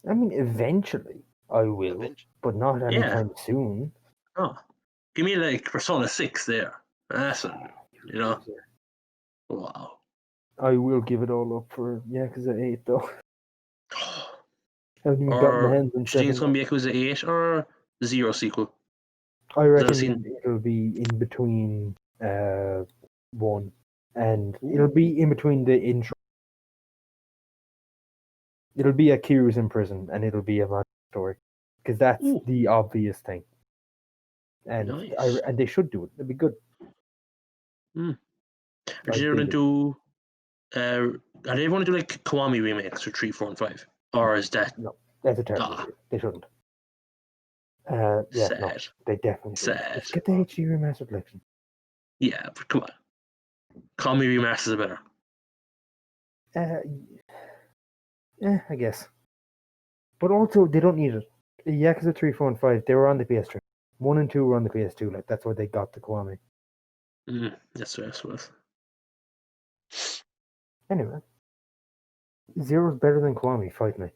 I mean, eventually I will, Eventually. but not anytime soon. Oh. Give me like Persona 6 there. That's it. You know? Wow. I will give it all up for Yakuza 8 though. Haven't even gotten my Or hands on do you think it's 7 going to be Yakuza 8 or 0 sequel? I I've reckon seen- it'll be in between 1, and it'll be in between the intro. It'll be a Kiryu's in prison, and it'll be a magic story, because that's Ooh. the obvious thing. And Nice. and they should do it. It'll be good. Are I they going to think do? Are they going to do like Kiwami remakes for 3, 4, and 5, or is that that's a terrible idea. They shouldn't. Yeah, sad? no, they definitely shouldn't. Sad. Let's get the HD remastered collection. Yeah, but come on. Kiwami remasters are better. I guess. But also, they don't need it. Yakuza 3, 4, and 5, they were on the PS3. 1 and 2 were on the PS2. Like that's where they got the Kiwami. That's what I suppose. Anyway, Zero's better than Kiwami. Fight me.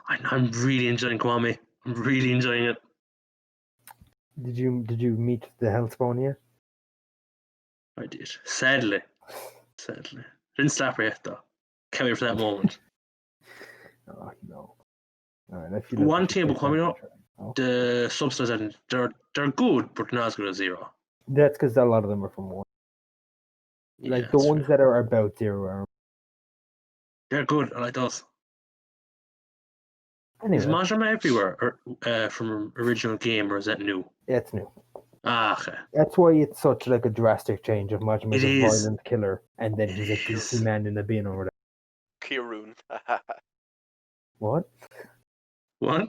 I'm really enjoying Kiwami. I'm really enjoying it. Did you meet the Hellspawn yet? I did. Sadly. Didn't slap her yet though. Can't wait for that moment. Oh no. All right, I feel One we should thing about take Kiwami that though, try. the substance they're good, but not as good as 0. That's because a lot of them are from 1. Like Yeah, the that's ones fair. that are about 0 are. They're good. I like those. Anyway, Is Majima everywhere, or from original game, or is that new? that's new. Ah, okay. That's why it's such like a drastic change of Majima's It a is. violent killer, and then It he's a is. goofy man in a bin or whatever. Kirun. What? What?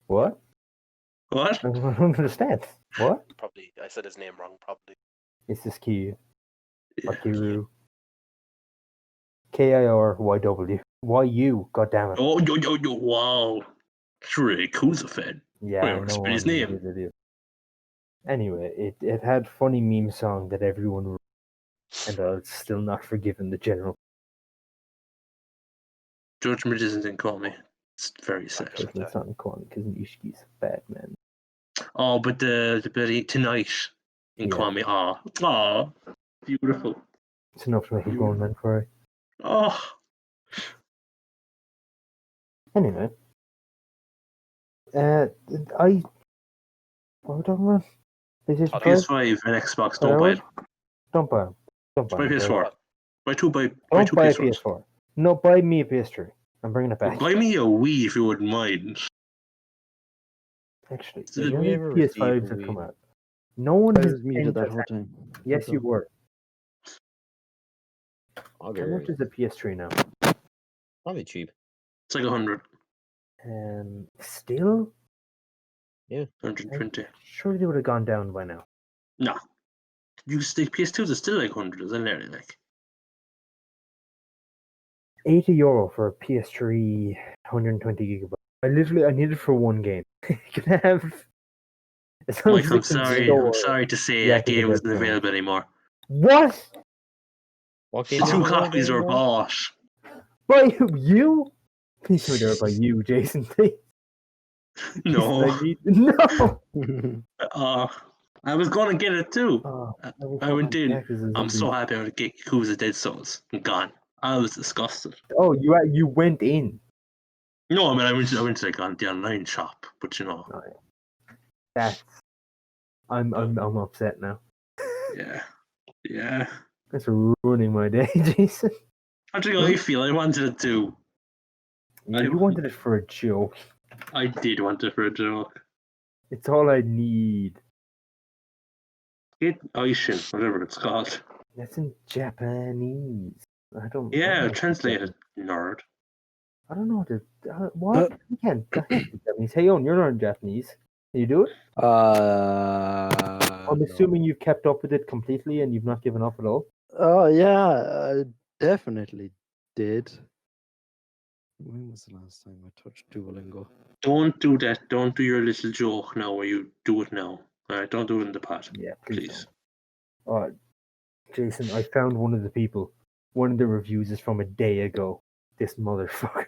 What? What? I don't understand. What? Probably I said his name wrong. Probably. It's this Kiryu. Or Yeah. Kiru. KIRYW. YU, goddammit. Oh, yo, wow. That's really Kuza fan. Yeah, Wait, I what's know his I'm an name? idiot. Anyway, it had funny meme song that everyone wrote, and I was still not forgiven the general. Judgment isn't in Kiwami. It's very sad. Because it's not in Kwame, because Nishiki's a bad man. Oh, but the bloody Tonight in Yeah. Kiwami. Oh, beautiful. It's enough to make a grown man cry. Oh, Anyway. What are we talking about? PlayStation 5? PS5 and Xbox. Don't buy it. Don't buy them. Don't buy Buy them. PS4. Buy two Don't buy a PS4s. PS4. No, buy me a PS3. I'm bringing it back. Buy me a Wii if you wouldn't mind. Actually, Did there's we only ever receive PS5s a that come Wii? out. No one I has was muted sent that us whole any. time. Yes, you were. I'll get How much rid of is it. the PS3 now? Probably cheap. It's like 100, Still? 120. Surely they would have gone down by now. No. You stick PS2s are still like 100, isn't it? Like, €80 for a PS3, 120 gigabytes. I need it for one game. Can I have? As long Mike, as I'm it can sorry. store- I'm sorry to say Yeah, I that think game it isn't does now. available anymore. What? What The game two is it copies were anymore? bought. By you? Please tell me they're by you, Jason. Please. No. I need no. I was going to get it too. Oh, I went in. Texas is I'm so something- happy I would get Yakuza Dead Souls. Gone. I was disgusted. Oh, you went in. No, I mean I went to like on the online shop, but you know, That's. I'm upset now. yeah. That's ruining my day, Jason. I think I feel I wanted it too. You wanted it for a joke. I did want it for a joke. It's all I need. Get Aishin, whatever it's called. That's in Japanese. I don't. Yeah, know. translate it, nerd. I don't know what to. What? You can't. I can't do Japanese. Hey, you're not Japanese. Can you do it? I'm No. assuming you've kept up with it completely and you've not given up at all. Oh yeah, I definitely did. When was the last time I touched Duolingo? Don't do that. Don't do your little joke now where you do it now. Alright, don't do it in the pod. Yeah, Please. Jason, I found one of the people. One of the reviews is from a day ago. This motherfucker.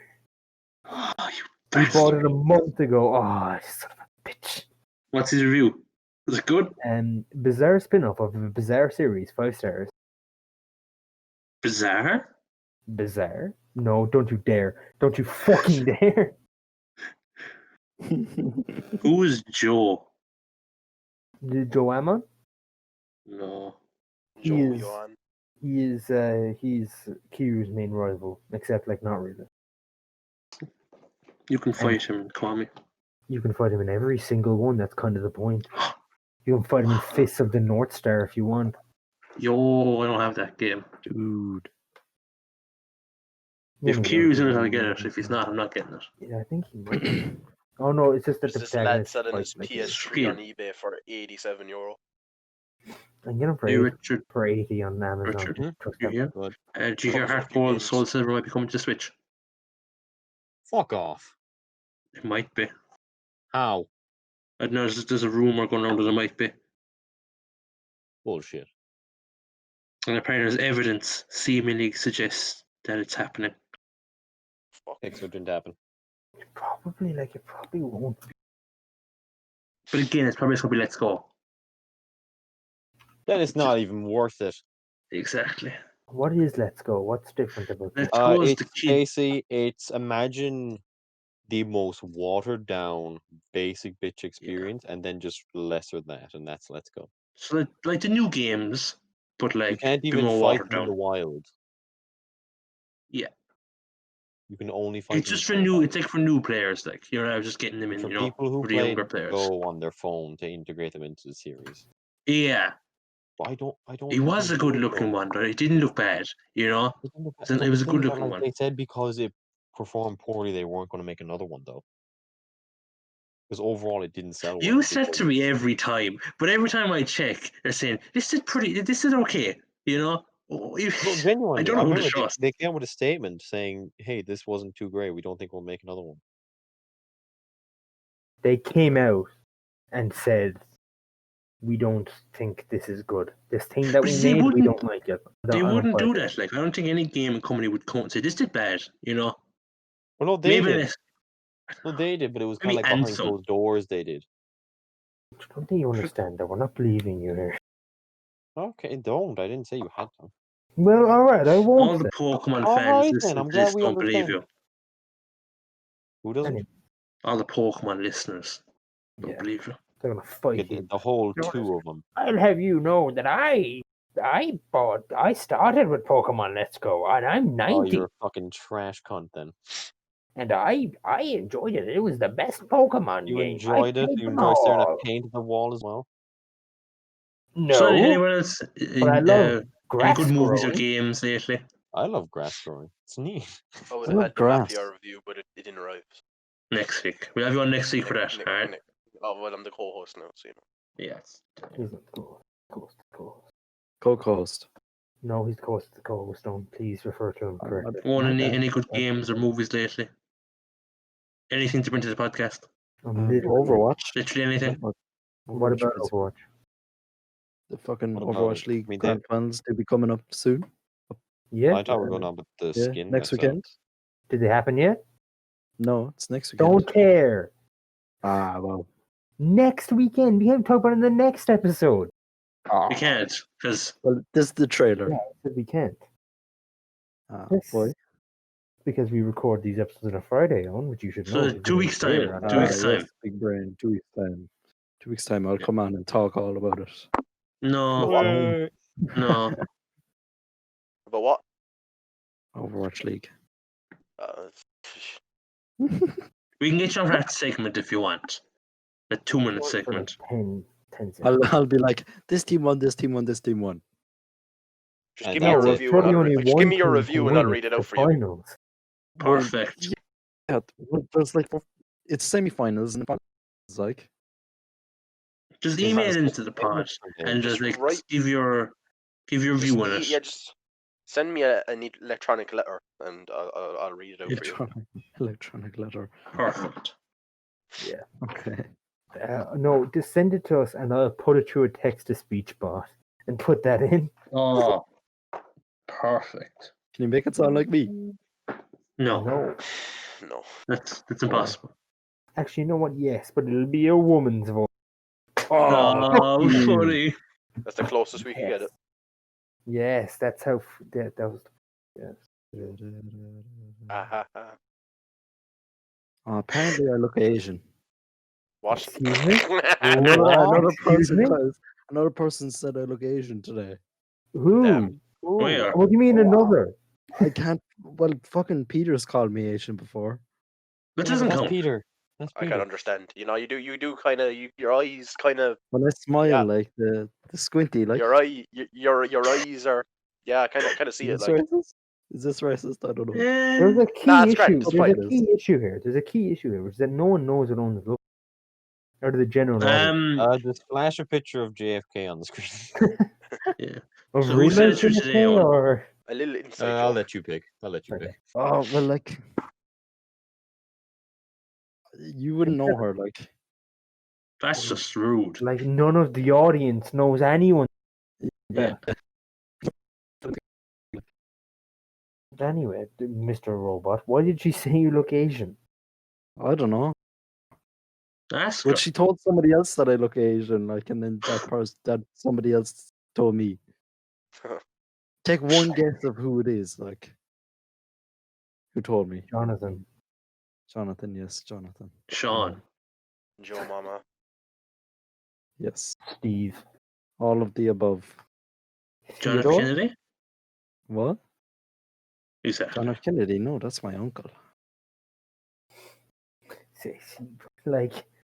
Oh, you We bastard. bought it a month ago. Oh, son of a bitch. What's his review? Was it good? Bizarre spin-off of a Bizarre series, 5 stars. Bizarre? Bizarre? No, don't you dare. Don't you fucking dare. Who is Joe? Joe Ammon? No. He Joe is- Johan. He's Kiryu's main rival, except like not really. You can fight him, call me. You can fight him in every single one, that's kind of the point. You can fight him in Fists of the North Star if you want. Yo, I don't have that game. Dude. If Yeah, Q's in it, I'll get it. If he's not, I'm not getting it. Yeah, I think he might be. Oh no, it's just that There's the this lad protagonist selling fights his like PS3 on eBay for €87. I can get him for Hey, 80, Richard, for 80 on Amazon. Richard, Trust you that. here? Good. Do you hear Comes with Heart new Gold games. Soul Silver might be coming to Switch? Fuck off. It might be. How? I don't know, there's a rumour going around that it might be. Bullshit. And apparently there's evidence seemingly suggests that it's happening. Fuck. Pixar didn't happen. It probably won't. But again, it's probably just going to be Let's Go. Then it's not even worth it. Exactly. What is Let's Go? What's different about Let's this? Go is It's the kid. Casey. It's imagine the most watered down basic bitch experience, and then just lesser than that, and that's Let's Go. So like the new games, but You like can't be even more fight watered them in the down. wild. Yeah. You can only fight It's them just in for new. sandbox. It's like for new players. Like you're not just getting them in, For you know, people who for the play younger players. Go on their phone to integrate them into the series. Yeah, But I don't. it was a good looking one, but it didn't look bad. You know, it was a good looking one. They said because it performed poorly, they weren't going to make another one though. Because overall, it didn't sell well. You said because- to me every time, but every time I check, they're saying this is okay. You know, No, genuinely, I don't know who to remember trust. they came out with a statement saying, "Hey, this wasn't too great. We don't think we'll make another one." They came out and said, "We don't think this is good. This thing that But we they made, we wouldn't- don't like it." They wouldn't do that. Like I don't think any game company would come and say this did bad. You know, Well, no, they maybe did. less. No, they did, but it was kind Maybe of like behind Anthem. closed doors. They did. I don't think you understand that. We're not believing you here. Okay, don't. I didn't say you had to. Well, all right, I All won't. the say. Pokemon All fans right, listening then, I'm to glad this we don't believe understand. you. Who doesn't? Anyway, All the Pokemon listeners don't yeah, believe you. they're gonna fight Okay, you. the whole You're two of them. I'll have you know that I started with Pokemon Let's Go, and I'm Oh, 90, you're a fucking trash cunt then. and I enjoyed it. It was the best Pokemon You game. enjoyed I it? played You them enjoyed staring at all. paint at the wall as well? No, So anyone else but I love any grass good movies or growing. games lately? I love grass growing. It's neat. I would I have love had the grass. Mafia review, but it didn't arrive. Next week. We'll have you on next week for that, alright? Oh, well, I'm the co-host now, so you know. Yes. He's not the co-host. Co-host. No, he's the co-host. Don't please refer to him correctly. Won My bad. any good games or movies lately? Anything to bring to the podcast? Overwatch. Literally anything? What about is- Overwatch? The fucking What about- Overwatch League I mean, Grand Finals will be coming up soon. Yeah. I thought we were going on with the Yeah, skin. next myself. weekend. Did they happen yet? No, it's next weekend. Don't care. Ah, well. Next weekend. We haven't talked about it in the next episode. We can't, because Well, this is the trailer. Yeah, I said we can't. Ah, boy. Because we record these episodes on a Friday, on which you should So, know. 2 weeks' time. 2 weeks' time. Yes, big brain. 2 weeks time. 2 weeks time, I'll come on and talk all about it. No, no. But what? Overwatch League. Uh, We can get you on for that segment if you want. A 2-minute segment. 10 seconds. I'll be like, this team won, this team won, this team won. just And give me your that's it. review. Probably And I'll only read, just one give me your team review can and I'll win read it the out for you. finals. Perfect. Yeah, well, there's like, it's semifinals and it's like, Just Is email that- into the pod and just Just like write- give your view on it. Yeah, just send me an electronic letter and I'll read it out for you. electronic letter. Perfect. Okay. No, just send it to us and I'll put it through a text-to-speech bot and put that in. Oh, perfect. Can you make it sound like me? No, No. No. that's impossible. Actually, you know what? Yes, but it'll be a woman's voice. Oh, fuck you. funny. That's the closest we can get it. Yes, that's how. That was. Yes. Ah, ha, ha. Oh, apparently I look Asian. What? Excuse me? Another person said I look Asian today. Who? Damn. Where? What do you mean another? I can't. Well, fucking Peter's called me Asian before. That Yeah, doesn't that's count. Peter. That's I Peter. can understand. You know, you do kind of, your eyes kind of, When I smile, Yeah. like the squinty, like. your eyes are, yeah, I kind of see it. Is this Like, racist? Is this racist? I don't know. There's a key Nah, it's issue. grand, it's There's fine. a key issue here. There's a key issue here, which is that no one knows what owns look. Or the general audience. Just flash a picture of JFK on the screen. Yeah. Of so who real said life it through JFK today, Owen? or a little inside I'll joke. let you pick. Okay. Oh well, like you wouldn't know her, like. That's just rude. like none of the audience knows anyone. Yeah. But anyway, Mr. Robot, why did she say you look Asian? I don't know. Ask Well, her. she told somebody else that I look Asian, like, and then that somebody else told me. Take one guess of who it is, like. Who told me? Jonathan. Jonathan, yes, Jonathan. Sean. Joe Mama. Yes. Steve. All of the above. John F. Theodore? Kennedy? What? Exactly. John F. Kennedy? No, that's my uncle. Like,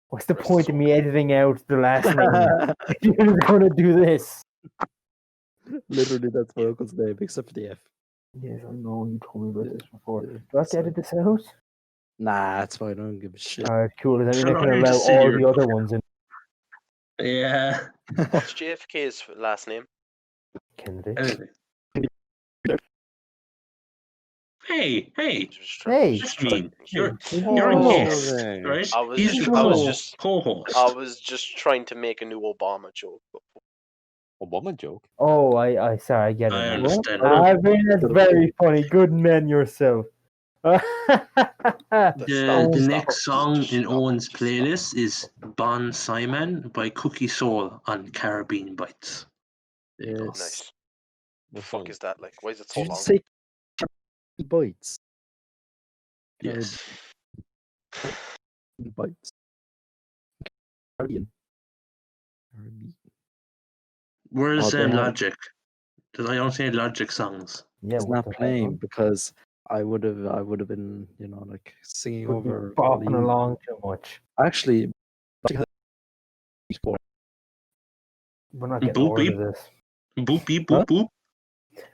what's the point of me editing out the last name? If you're just gonna do this. Literally, that's my uncle's name, except for the F. Yes, I know you told me about this before. Yeah, Do I have to edit this out? Nah, it's fine. I don't give a shit. Alright, cool. Does that mean I Sure, can you allow just say all you're- the other ones in Yeah. What's JFK's last name? Kennedy? Anyway. Hey. Hey! Just mean. You're You're a Oh. guest, right? I was He's just- your I was just- co-host. I was just trying to make a new Obama joke. Obama joke. Oh, I sorry, I get it. I now. understand. I mean, that's very funny. Good man yourself. The next song Just in stop. Owen's Just playlist is Bon Simon by Cookie Soul on Caribbean Bites. There you go. Yes. Nice. The The fuck is that? Like, why is it so Did you long? say bites? Yes. Bites. Caribbean. Caribbean. Where's Oh, they have- Logic? Because I don't see any Logic songs. Yeah, It's what not the hell, playing man? because I would have been, like singing Would be over. all bopping you. along too much. Actually, We're not getting Boop, over beep. this. Boop beep Huh? boop boop.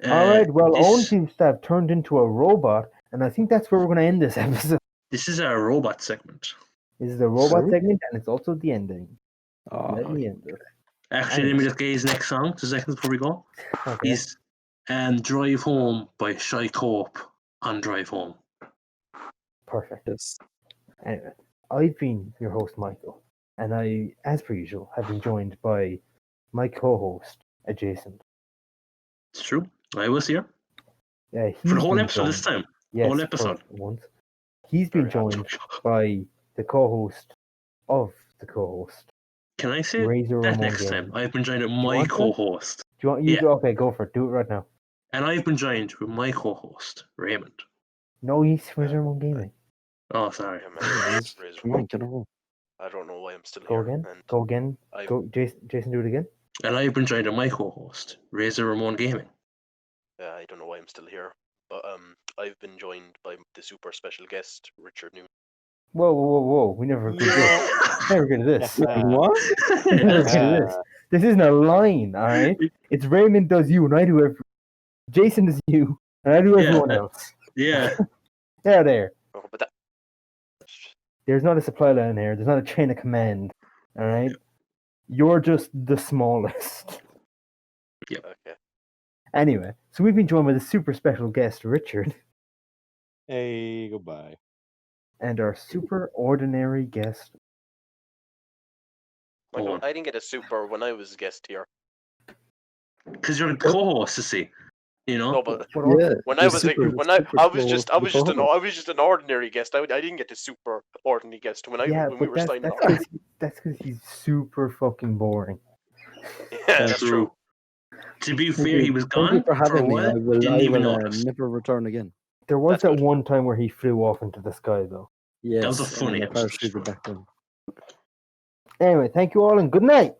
All right. Well, Owen this, seems to have turned into a robot, and I think that's where we're going to end this episode. this is our robot segment. This is the robot True. segment, and it's also the ending. Oh, Let me end it. Actually, let me just get his next song 2 seconds before we go. Okay. He's Drive Home by Shy Cope on Drive Home. Perfect. yes. Anyway, I've been your host, Michael, and I, as per usual, have been joined by my co-host, Adjacent. It's true. I was here He's for the whole been episode this joined- time. Yes, whole for episode. once. He's been Very happy. joined by the co-host of the co-host, Can I say Razor that Ramon next Gaming. time? I've been joined with you my want that? co-host. Do you want you? Yeah. Okay, go for it. Do it right now. And I've been joined with my co-host, Raymond. No, he's Razor Ramon Gaming. Oh, sorry. Yeah, man. Yes. Razor. Come on, get on. I don't know why I'm still Go here. again. And Go again. I've, Go, Jason. Do it again. And I've been joined with my co-host, Razor Ramon Gaming. I don't know why I'm still here. But I've been joined by the super special guest, Richard Newman. Whoa! We never agreed to this. Never agreed to this. What? Never agreed to this. This isn't a line, all right? It's Raymond does you, and I do every. Jason does you, and I do Yeah. everyone else. Yeah. There. Oh, but that. There's not a supply line here. There's not a chain of command. All right. You're just the smallest. Okay. Anyway, so we've been joined by the super special guest Richard Hey, goodbye. and our super ordinary guest. Michael, I didn't get a super when I was guest here. Because you're the co-host, you see. You know? No, but But also- Yeah. when I you're was super- when I super was just cool co-host. just an ordinary guest. I didn't get the super ordinary guest when we but were signing off. that's because he's super fucking boring. Yeah, that's true. To be Thank fair, you- he was Thank gone you for having a me. while. I will, Didn't I even will notice. never return again. There was That's that good. one time where he flew off into the sky, though. Yes. was a funny and I episode, parachuted sure. back in. Anyway, thank you all and good night.